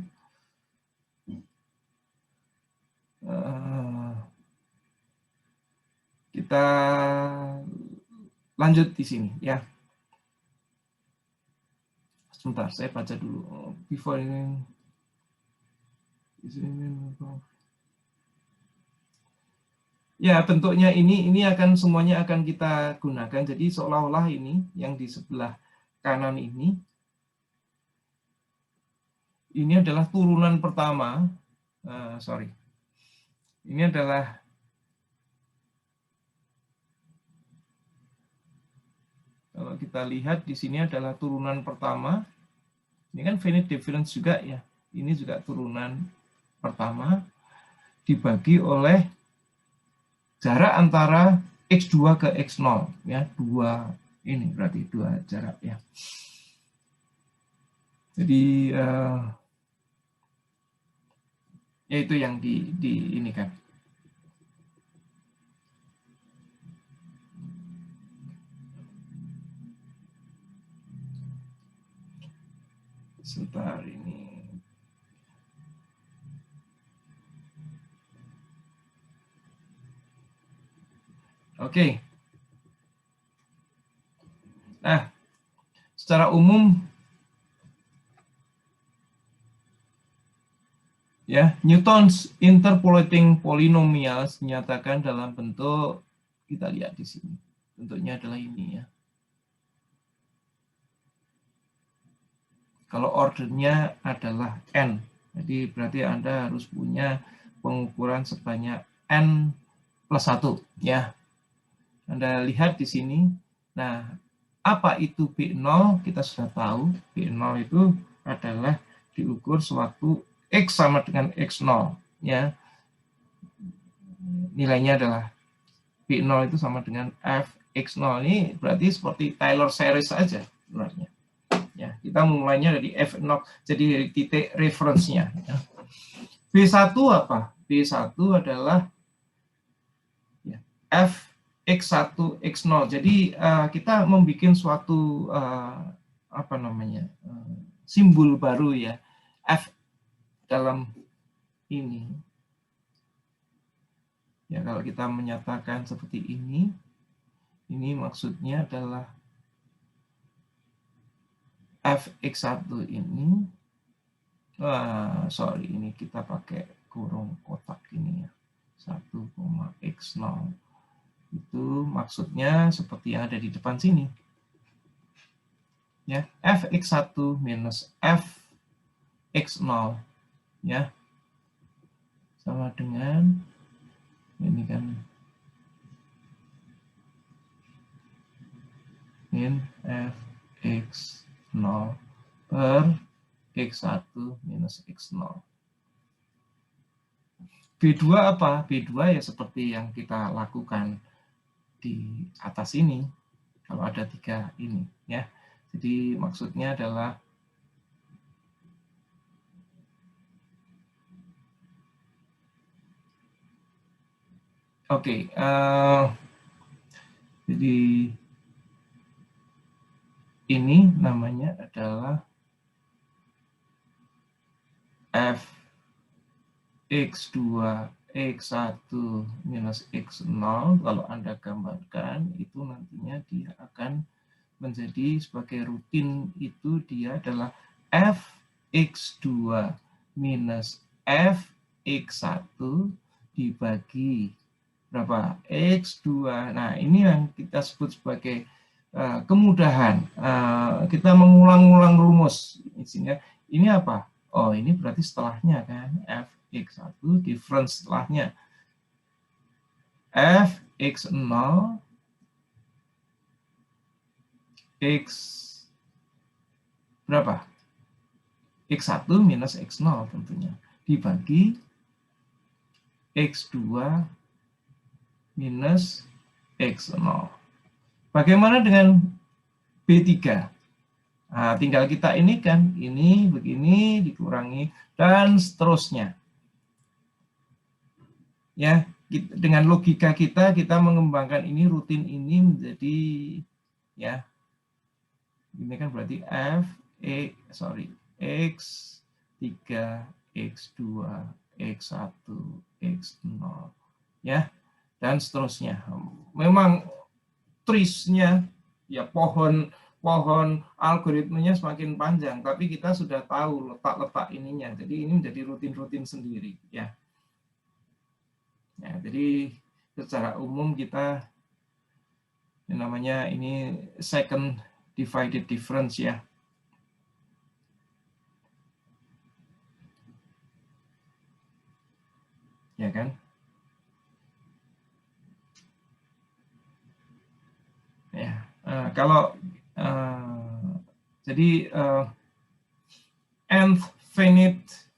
Kita lanjut di sini ya. Sebentar, saya baca dulu. Before ini, ya bentuknya ini akan semuanya akan kita gunakan. Jadi seolah-olah ini yang di sebelah kanan ini adalah turunan pertama. Ini adalah kalau kita lihat di sini adalah turunan pertama. Ini kan finite difference juga ya. Ini juga turunan pertama dibagi oleh jarak antara X2 ke X0 ya, ini berarti dua jarak ya. Jadi yaitu yang di ini kan. Sebentar ini. Oke. Nah, secara umum ya, Newton's interpolating polynomials dinyatakan dalam bentuk, kita lihat di sini. Bentuknya adalah ini ya. Kalau ordernya adalah n. Jadi berarti Anda harus punya pengukuran sebanyak n plus 1 ya. Anda lihat di sini. Nah, apa itu B0? Kita sudah tahu. B0 itu adalah diukur suatu X sama dengan X0 ya. Nilainya adalah B0 itu sama dengan Fx0. Ini berarti seperti Taylor series saja sebenarnya. Ya, kita mulainya dari F0, jadi dari titik reference-nya. Ya. B1 apa? B1 adalah ya, Fx1, X0. Jadi kita membuat suatu apa namanya simbol baru ya, F dalam ini. Ya, kalau kita menyatakan seperti ini maksudnya adalah fx1 ini, sorry, ini kita pakai kurung kotak ini ya, 1,x0 itu maksudnya seperti yang ada di depan sini ya, fx1 minus fx0 ya sama dengan ini kan min fx0 per x1 minus x0. B2 apa? B2 ya seperti yang kita lakukan di atas ini, kalau ada 3 ini ya. Jadi maksudnya adalah oke, jadi ini namanya adalah f x2 x1 minus x0. Kalau Anda gambarkan itu nantinya dia akan menjadi sebagai rutin, itu dia adalah fx2 minus fx1 dibagi berapa? X2. Nah, ini yang kita sebut sebagai kemudahan. Kita mengulang-ulang rumus. Isinya ini apa? Oh, ini berarti setelahnya kan, fx1 difference setelahnya. fx0 x berapa? x1 minus x0 tentunya. Dibagi x2 minus x0. Bagaimana dengan B3? Nah, tinggal kita ini kan, ini begini dikurangi dan seterusnya. Ya, dengan logika kita mengembangkan ini, rutin ini menjadi ya. Ini kan berarti x3, x2, x1, x0 ya, dan seterusnya. Memang trees-nya ya, pohon algoritmenya semakin panjang, tapi kita sudah tahu letak-letak ininya. Jadi ini menjadi rutin-rutin sendiri ya. Ya, jadi secara umum kita yang namanya ini second divided difference ya. Ya kan? Ya, kalau jadi nth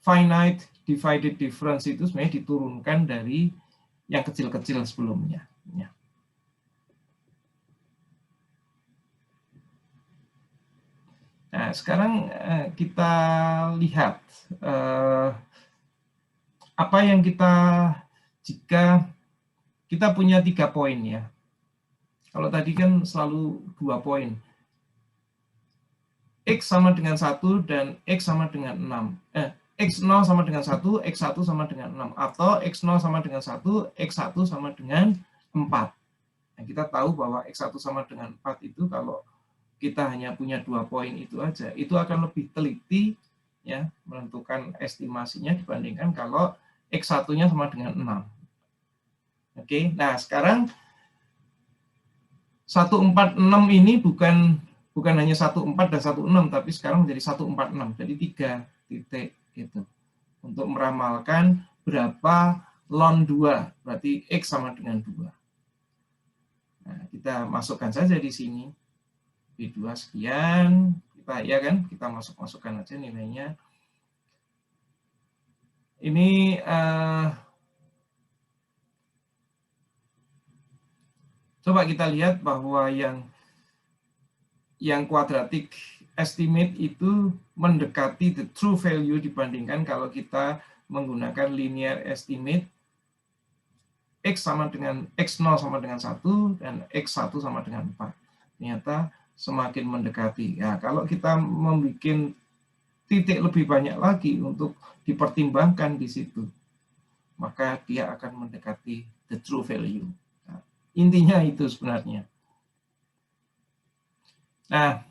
finite divided difference itu sebenarnya diturunkan dari yang kecil-kecil sebelumnya. Ya. Nah, sekarang kita lihat apa yang jika kita punya 3 poin ya. Kalau tadi kan selalu 2 poin. X sama dengan 1 dan X sama dengan 6. X0 sama dengan 1, X1 sama dengan 6. Atau X0 sama dengan 1, X1 sama dengan 4. Nah, kita tahu bahwa X1 sama dengan 4 itu kalau kita hanya punya 2 poin itu aja, itu akan lebih teliti ya menentukan estimasinya dibandingkan kalau X1-nya sama dengan 6. Oke, nah sekarang 146 ini bukan hanya 14 dan 16, tapi sekarang menjadi 146. Jadi 3 titik itu untuk meramalkan berapa ln 2, berarti X sama dengan 2. Nah, kita masukkan saja di sini. B2 sekian, kita ya kan, kita masukkan aja nilainya. Ini coba kita lihat bahwa yang quadratic estimate itu mendekati the true value dibandingkan kalau kita menggunakan linear estimate. X sama dengan X0 sama dengan 1 dan X1 sama dengan 4. Ternyata semakin mendekati. Ya, kalau kita membuat titik lebih banyak lagi untuk dipertimbangkan di situ, maka dia akan mendekati the true value. Nah, intinya itu sebenarnya. Nah,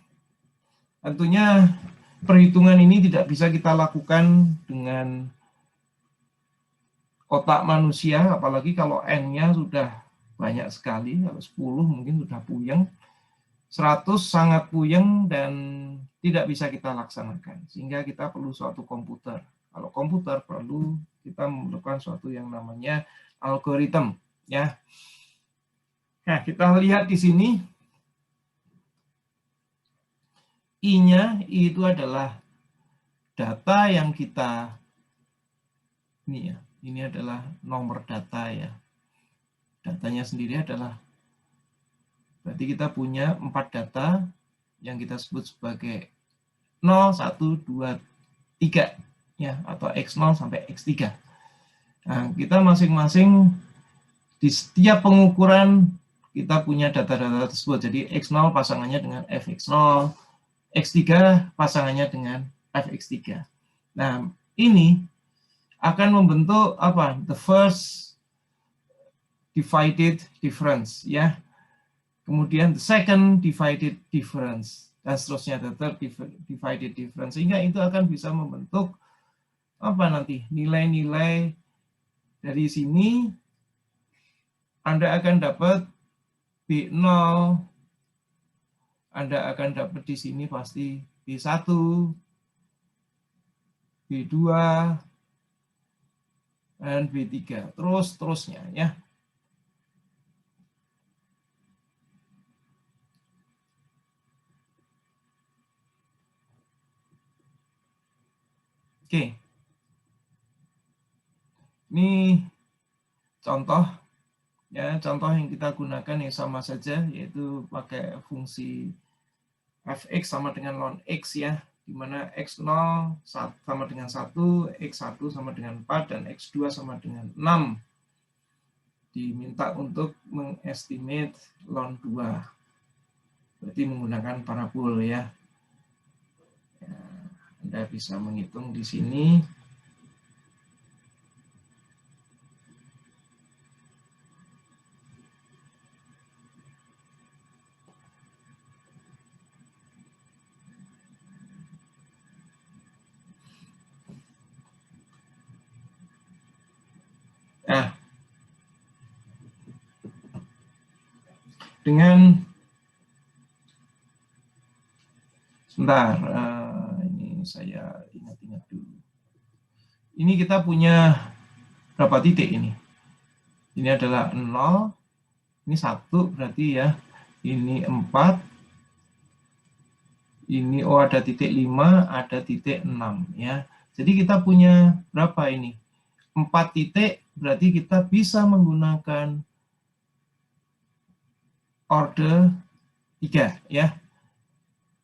Tentunya perhitungan ini tidak bisa kita lakukan dengan otak manusia, apalagi kalau N-nya sudah banyak sekali, kalau 10 mungkin sudah puyeng, 100 sangat puyeng dan tidak bisa kita laksanakan, sehingga kita perlu suatu komputer. Kalau komputer perlu kita memerlukan suatu yang namanya algoritma, ya. Nah, kita lihat di sini I-nya itu adalah data yang kita ini adalah nomor data ya. Datanya sendiri adalah berarti kita punya 4 data yang kita sebut sebagai 0, 1, 2, 3 ya, atau X0 sampai X3. Nah, kita masing-masing di setiap pengukuran kita punya data-data tersebut. Jadi X0 pasangannya dengan Fx0, X3 pasangannya dengan Fx3. Nah, ini akan membentuk apa? The first divided difference ya. Kemudian the second divided difference dan seterusnya, the third divided difference, sehingga itu akan bisa membentuk apa nanti nilai-nilai dari sini. Anda akan dapat B0, Anda akan dapat di sini pasti B1, B2, dan B3, terusnya ya. Oke. Ini contoh ya, contoh yang kita gunakan yang sama saja, yaitu pakai fungsi fx sama dengan ln x ya, di mana x0 sama dengan 1, x1 sama dengan 4, dan x2 sama dengan 6. Diminta untuk mengestimate ln 2. Berarti menggunakan parabol ya. Anda bisa menghitung di sini. Nah, dengan sebentar, ini saya ingat-ingat dulu. Ini kita punya berapa titik ini? Ini adalah 0, ini 1 berarti ya, ini 4, ini ada titik 5, ada titik 6 ya. Jadi kita punya berapa ini? 4 titik, berarti kita bisa menggunakan order 3 ya.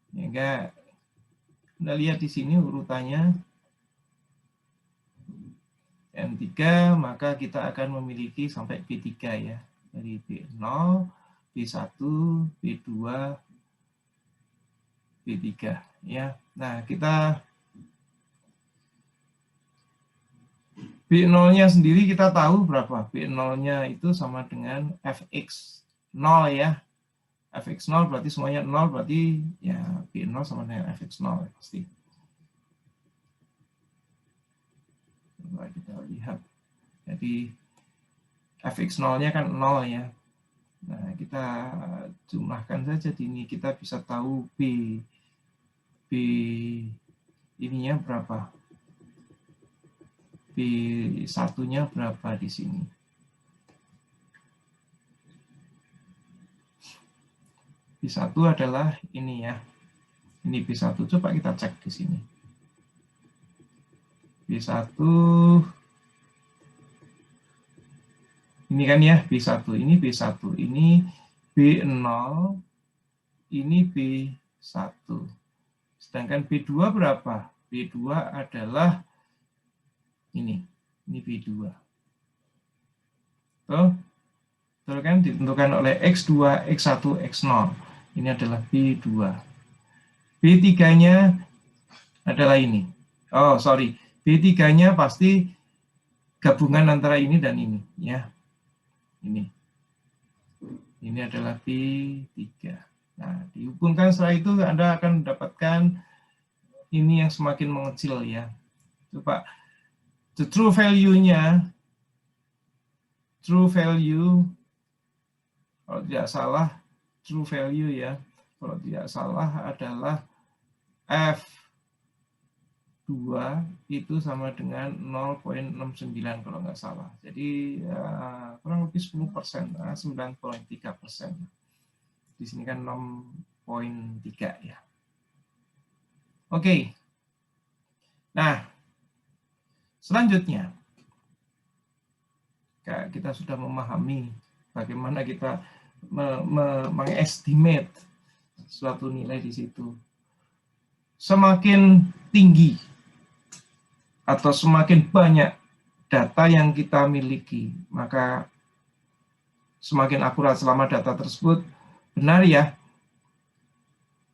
Sehingga Anda lihat di sini urutannya M3, maka kita akan memiliki sampai B3 ya. Dari B0, B1, B2, B3 ya. Nah, kita B0-nya sendiri kita tahu berapa? B0-nya itu sama dengan Fx0 ya. Fx0 berarti semuanya 0, berarti ya B0 sama dengan Fx0 ya, pasti. Coba kita lihat. Jadi Fx0-nya kan 0 ya. Nah, kita jumlahkan saja di ini, kita bisa tahu B ininya berapa. B1-nya berapa di sini. B1 adalah ini ya. Ini B1, coba kita cek di sini. B1 ini kan ya, B1, ini B1, ini B0, ini B1. Sedangkan B2 berapa? B2 adalah ini B2. Betul kan? Ditentukan oleh X2, X1, X0. Ini adalah B2. B3-nya adalah ini. Oh, sorry. B3-nya pasti gabungan antara ini dan ini ya. Ini adalah B3. Nah, dihubungkan setelah itu Anda akan mendapatkan ini yang semakin mengecil ya. Coba the true value-nya, true value, kalau tidak salah, true value ya, kalau tidak salah adalah F2 itu sama dengan 0,69 kalau nggak salah. Jadi kurang lebih 10%, 9,3%. Di sini kan 6,3 ya. Oke. Nah, selanjutnya kita sudah memahami bagaimana kita mengestimate suatu nilai di situ. Semakin tinggi atau semakin banyak data yang kita miliki, maka semakin akurat selama data tersebut benar ya.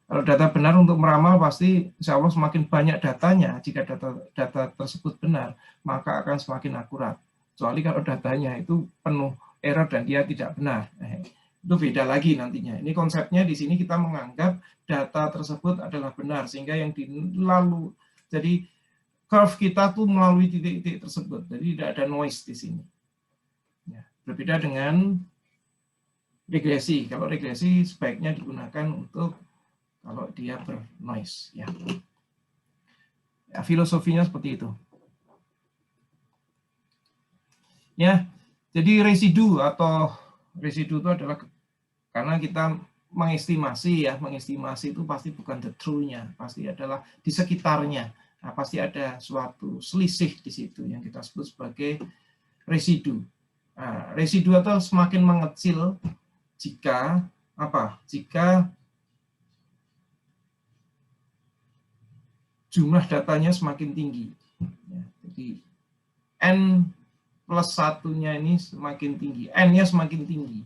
Kalau data benar untuk meramal pasti insya Allah semakin banyak datanya. Jika data tersebut benar, maka akan semakin akurat. Kecuali kalau datanya itu penuh error dan dia tidak benar. Itu beda lagi nantinya. Ini konsepnya di sini kita menganggap data tersebut adalah benar. Sehingga yang dilalu, jadi curve kita tuh melalui titik-titik tersebut. Jadi tidak ada noise di sini. Ya, berbeda dengan regresi. Kalau regresi sebaiknya digunakan untuk kalau dia bernoise ya. Filosofinya seperti itu. Ya, jadi residu itu adalah karena kita mengestimasi ya, mengestimasi itu pasti bukan the true-nya, pasti adalah di sekitarnya. Nah, pasti ada suatu selisih di situ yang kita sebut sebagai residu. Nah, residu atau semakin mengecil jika apa? Jika jumlah datanya semakin tinggi. Ya, jadi N plus satunya ini semakin tinggi, N-nya semakin tinggi.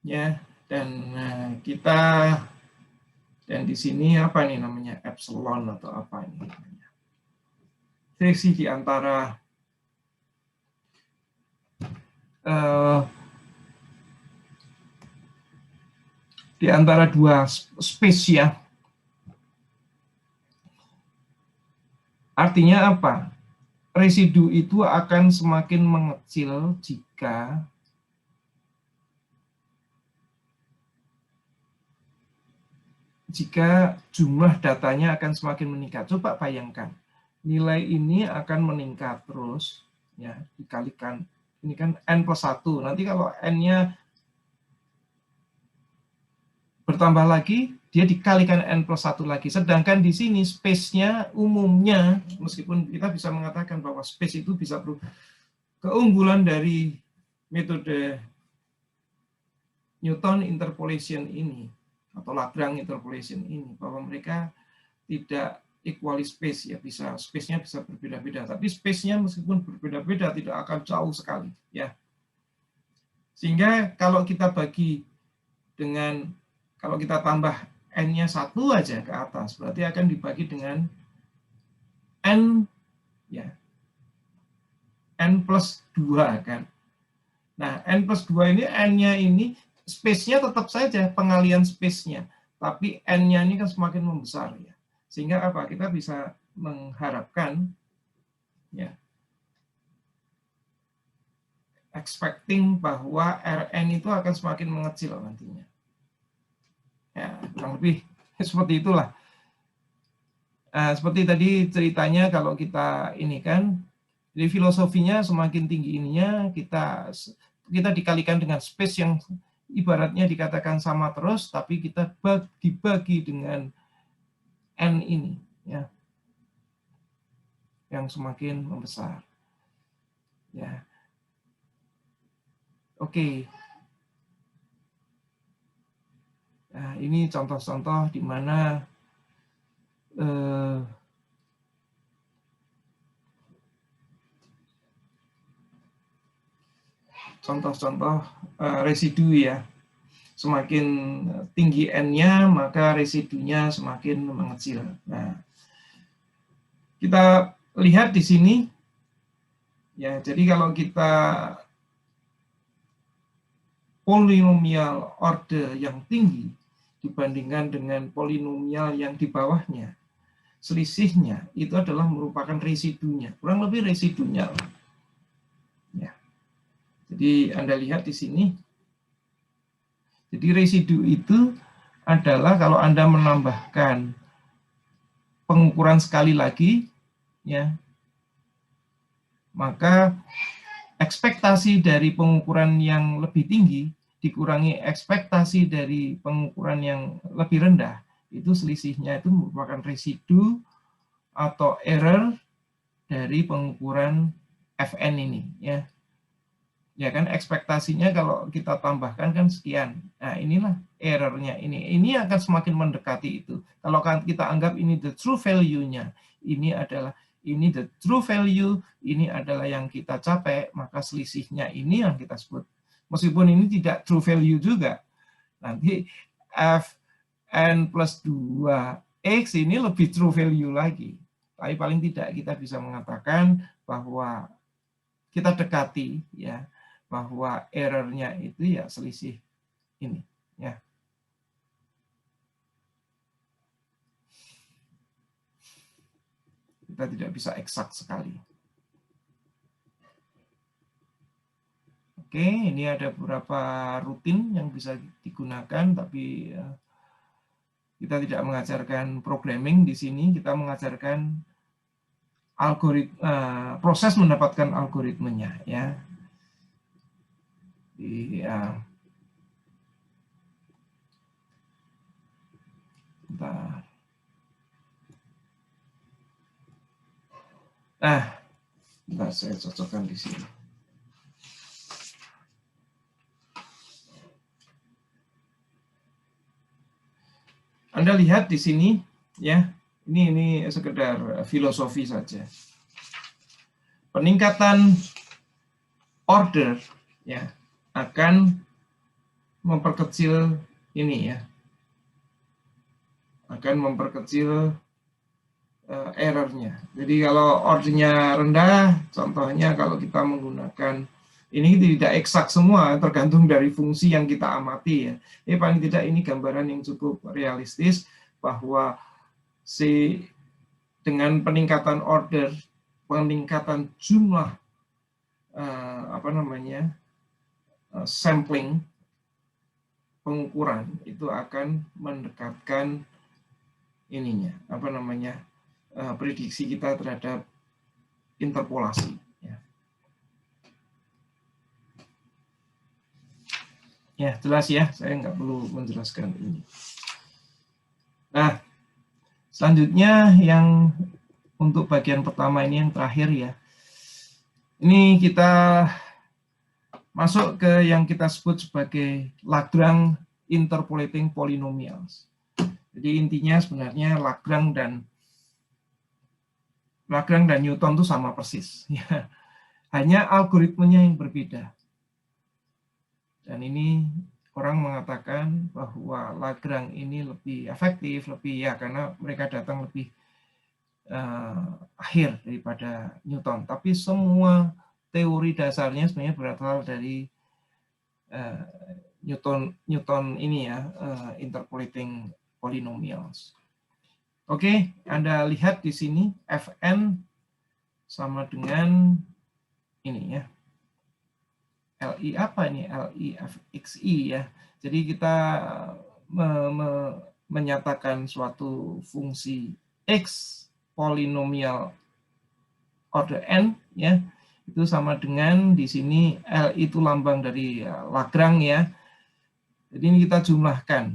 Ya, dan di sini apa nih namanya? Epsilon atau apa ini namanya? Selisih di antara dua space ya. Artinya apa? Residu itu akan semakin mengecil jika jumlah datanya akan semakin meningkat. Coba bayangkan, nilai ini akan meningkat terus, ya dikalikan, ini kan N plus 1. Nanti kalau N-nya bertambah lagi, dia dikalikan N plus 1 lagi. Sedangkan di sini space-nya umumnya, meskipun kita bisa mengatakan bahwa space itu bisa keunggulan dari metode Newton interpolation ini, atau Lagrange interpolation ini, bahwa mereka tidak equally space ya, bisa space-nya bisa berbeda-beda, tapi space-nya meskipun berbeda-beda tidak akan jauh sekali ya. Sehingga kalau kita bagi dengan, kalau kita tambah N-nya 1 aja ke atas, berarti akan dibagi dengan N ya, N plus 2 kan. Nah, N plus 2 ini, N-nya ini space-nya tetap saja pengalian space-nya, tapi N-nya ini kan semakin membesar ya. Sehingga apa? Kita bisa mengharapkan ya, expecting bahwa Rn itu akan semakin mengecil nantinya. Ya, kurang lebih seperti itulah. Seperti tadi ceritanya, kalau kita ini kan, jadi filosofinya semakin tinggi ininya, kita dikalikan dengan space yang ibaratnya dikatakan sama terus, tapi kita dibagi dengan N ini ya, yang semakin membesar ya. Oke. Nah, ini contoh-contoh di mana contoh-contoh residu ya. Semakin tinggi N-nya, maka residunya semakin mengecil. Nah, kita lihat di sini ya. Jadi kalau kita polinomial order yang tinggi dibandingkan dengan polinomial yang di bawahnya, selisihnya itu adalah merupakan residunya, kurang lebih residunya. Ya. Jadi Anda lihat di sini, jadi residu itu adalah kalau Anda menambahkan pengukuran sekali lagi, ya, maka ekspektasi dari pengukuran yang lebih tinggi dikurangi ekspektasi dari pengukuran yang lebih rendah, itu selisihnya itu merupakan residu atau error dari pengukuran Fn ini, ya. Ya kan, ekspektasinya kalau kita tambahkan kan sekian. Nah, inilah errornya ini. Ini akan semakin mendekati itu. Kalau kita anggap ini the true value-nya, ini the true value, ini adalah yang kita capai, maka selisihnya ini yang kita sebut. Meskipun ini tidak true value juga. Nanti Fn plus 2x ini lebih true value lagi. Tapi paling tidak kita bisa mengatakan bahwa kita dekati, ya, bahwa errornya itu ya selisih ini, ya. Kita tidak bisa eksak sekali. Oke, ini ada beberapa rutin yang bisa digunakan, tapi kita tidak mengajarkan programming di sini, kita mengajarkan algoritma, proses mendapatkan algoritmenya, ya. Nah, saya cocokkan di sini. Anda lihat di sini, ya, ini sekedar filosofi saja. Peningkatan order, ya, akan memperkecil ini, ya, akan memperkecil errornya. Jadi kalau ordernya rendah, contohnya kalau kita menggunakan ini tidak eksak semua, tergantung dari fungsi yang kita amati, ya. Ini paling tidak ini gambaran yang cukup realistis bahwa dengan peningkatan order, peningkatan jumlah sampling, pengukuran itu akan mendekatkan ininya, prediksi kita terhadap interpolasi. Ya, jelas ya, saya nggak perlu menjelaskan ini. Nah, selanjutnya yang untuk bagian pertama ini yang terakhir, ya. Ini kita masuk ke yang kita sebut sebagai Lagrange interpolating polynomials. Jadi intinya sebenarnya Lagrange dan Newton itu sama persis, ya. Hanya algoritmenya yang berbeda. Dan ini orang mengatakan bahwa Lagrange ini lebih efektif, karena mereka datang lebih akhir daripada Newton. Tapi semua teori dasarnya sebenarnya berasal dari Newton ini, ya, interpolating polynomials. Oke, Anda lihat di sini Fn sama dengan ini, ya. Li apa ini? Li Fxi, ya. Jadi kita menyatakan suatu fungsi x polinomial order n, ya, itu sama dengan di sini L itu lambang dari Lagrange, ya. Jadi ini kita jumlahkan.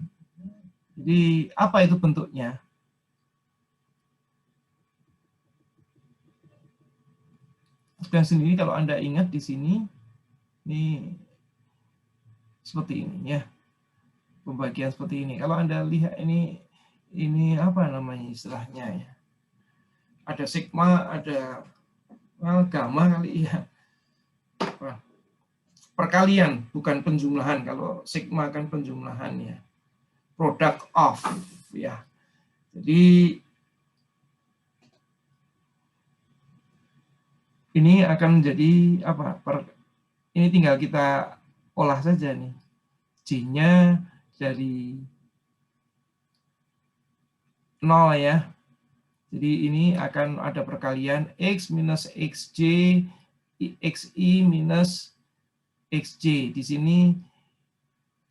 Jadi apa itu bentuknya? Dan sendiri kalau Anda ingat di sini ini seperti ini, ya. Pembagian seperti ini. Kalau Anda lihat ini apa namanya istilahnya, ya. Ada sigma, ada gamma kali, ya. Perkalian, bukan penjumlahan. Kalau sigma kan penjumlahan, ya. Product of, ya. Jadi ini akan menjadi apa? Ini tinggal kita olah saja nih. J-nya dari 0 ya. Jadi ini akan ada perkalian X minus XJ, XI minus XJ. Di sini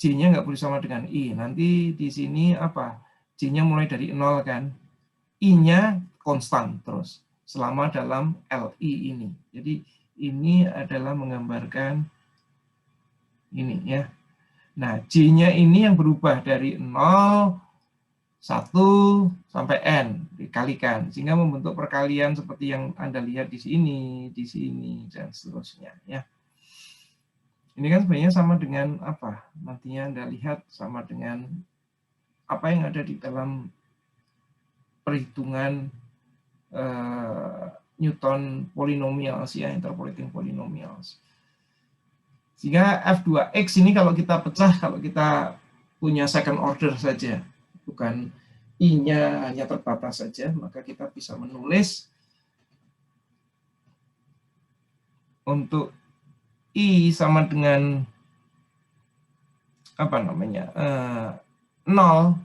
J-nya nggak boleh sama dengan I. Nanti di sini apa? J-nya mulai dari 0 kan. I-nya konstan terus selama dalam LI ini. Jadi ini adalah menggambarkan ini ya. Nah, J-nya ini yang berubah dari 0, 1 sampai N dikalikan sehingga membentuk perkalian seperti yang Anda lihat di sini, dan seterusnya ya. Ini kan sebenarnya sama dengan apa? Nantinya Anda lihat sama dengan apa yang ada di dalam perhitungan Newton polynomials ya, interpolating polynomials. Sehingga F2X ini kalau kita pecah, kalau kita punya second order saja, bukan I-nya hanya terbatas saja, maka kita bisa menulis untuk I sama dengan apa namanya 0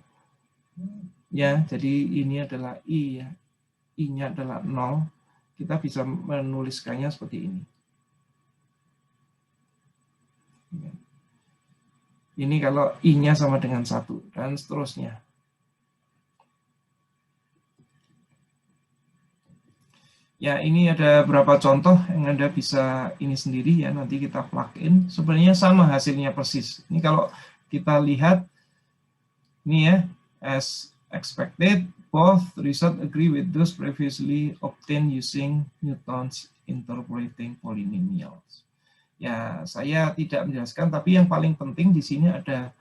ya, jadi ini adalah I ya, I-nya adalah 0, kita bisa menuliskannya seperti ini. Ini kalau I-nya sama dengan 1 dan seterusnya. Ya, ini ada beberapa contoh yang Anda bisa ini sendiri ya, nanti kita plug in. Sebenarnya sama hasilnya persis. Ini kalau kita lihat, ini ya, as expected, both result agree with those previously obtained using Newton's interpolating polynomials. Ya, saya tidak menjelaskan, tapi yang paling penting di sini ada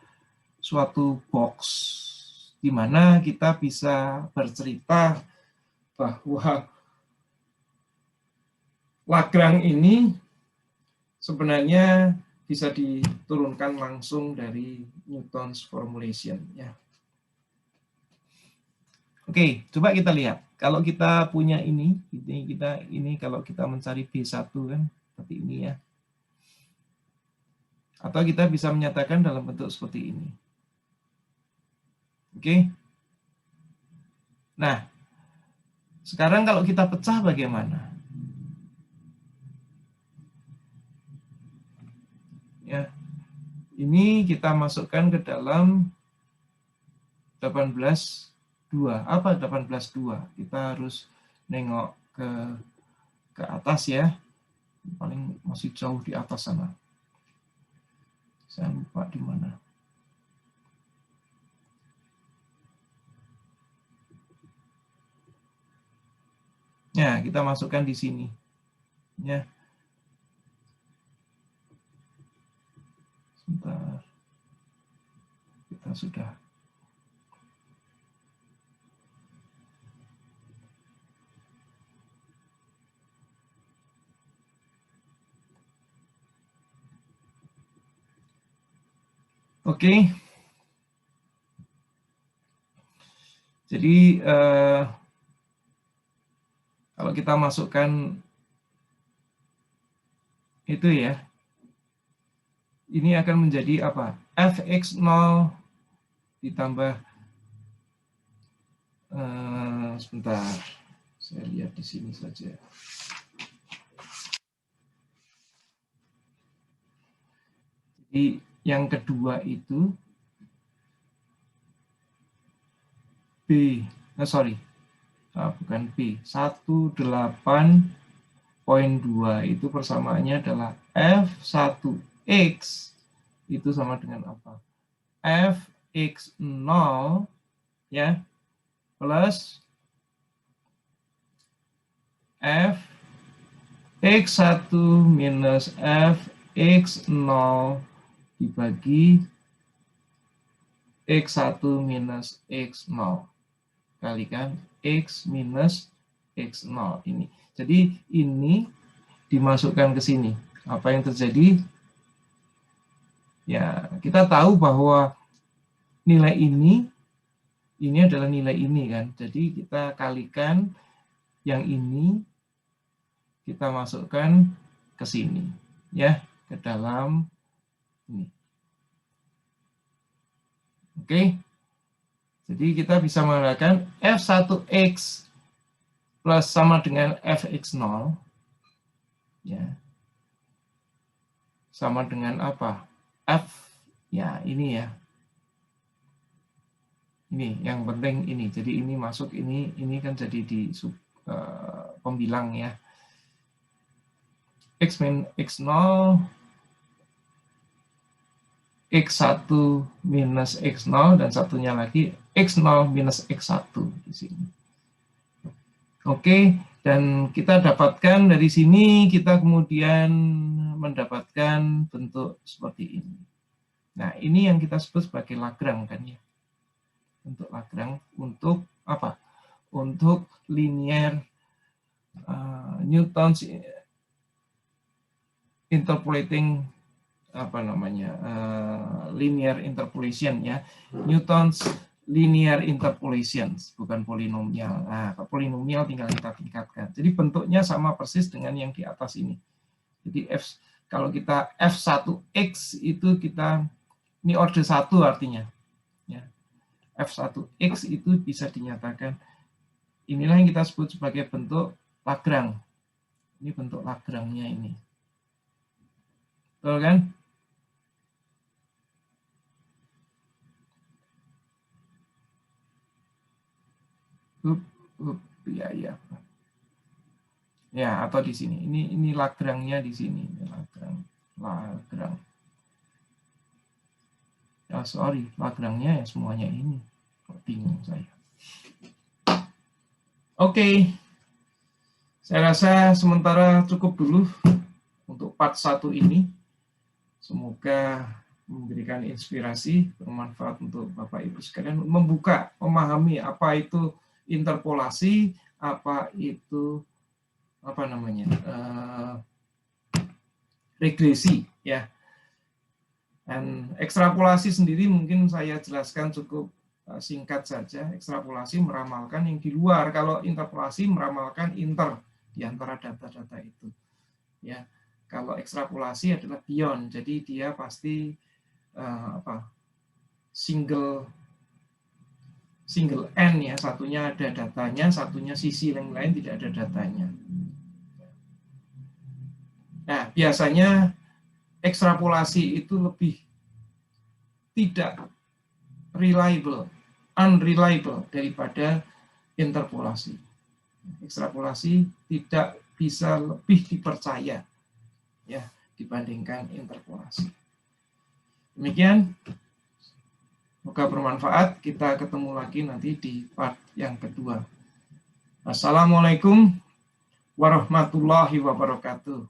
suatu box di mana kita bisa bercerita bahwa Lagrange ini sebenarnya bisa diturunkan langsung dari Newton's formulation ya. Oke, coba kita lihat. Kalau kita punya ini kalau kita mencari B1 kan seperti ini ya. Atau kita bisa menyatakan dalam bentuk seperti ini. Oke. Nah, sekarang kalau kita pecah bagaimana? Ya. Ini kita masukkan ke dalam 18.2. Apa 18.2? Kita harus nengok ke atas ya. Paling masih jauh di atas sana. Saya lupa di mana. Ya, kita masukkan di sini. Ya. Sebentar. Kita sudah. Oke. Jadi kalau kita masukkan itu ya, ini akan menjadi apa? Fx0 ditambah sebentar, saya lihat di sini saja. Jadi yang kedua itu bukan B, 18.2 itu persamaannya adalah F1X itu sama dengan apa? Fx0 ya plus Fx1 minus Fx0 dibagi X1 minus X0 kalikan X minus X0 ini. Jadi ini dimasukkan ke sini. Apa yang terjadi? Ya, kita tahu bahwa nilai ini adalah nilai ini kan. Jadi kita kalikan yang ini, kita masukkan ke sini ya, ke dalam ini. Oke. Jadi kita bisa menggunakan f1x plus sama dengan fx0 ya. Sama dengan apa? F ya ini ya. Ini yang penting ini. Jadi ini masuk ini kan jadi di pembilang ya. X min x0 x1 minus x0 dan satunya lagi x0 minus x1 di sini. Oke, dan kita dapatkan dari sini kita kemudian mendapatkan bentuk seperti ini. Nah, ini yang kita sebut sebagai Lagrange kan ya. Untuk Lagrange untuk apa? Untuk linear Newton's interpolating apa namanya linear interpolation ya, Newton's linear interpolation, bukan polinomial. Nah, polinomial tinggal kita tingkatkan. Jadi bentuknya sama persis dengan yang di atas ini. Jadi kalau kita f1x itu kita ini order 1 artinya ya. F1x itu bisa dinyatakan inilah yang kita sebut sebagai bentuk Lagrange. Ini bentuk Lagrange-nya ini. Betul kan? Ya. Ya, atau di sini. Ini Lagrange-nya di sini. Lagrange. Ya, sorry, Lagrange-nya ya semuanya ini. Kok bingung saya. Oke. Saya rasa sementara cukup dulu untuk part 1 ini. Semoga memberikan inspirasi, bermanfaat untuk Bapak Ibu sekalian, membuka, memahami apa itu interpolasi, apa itu apa namanya regresi ya. Dan ekstrapolasi sendiri mungkin saya jelaskan cukup singkat saja. Ekstrapolasi meramalkan yang di luar, kalau interpolasi meramalkan inter di antara data-data itu ya. Kalau ekstrapolasi adalah beyond, jadi dia pasti single n ya, satunya ada datanya, satunya sisi yang lain tidak ada datanya. Nah, biasanya ekstrapolasi itu lebih tidak reliable, unreliable daripada interpolasi. Ekstrapolasi tidak bisa lebih dipercaya ya dibandingkan interpolasi. Demikian, semoga bermanfaat. Kita ketemu lagi nanti di part yang kedua. Assalamualaikum warahmatullahi wabarakatuh.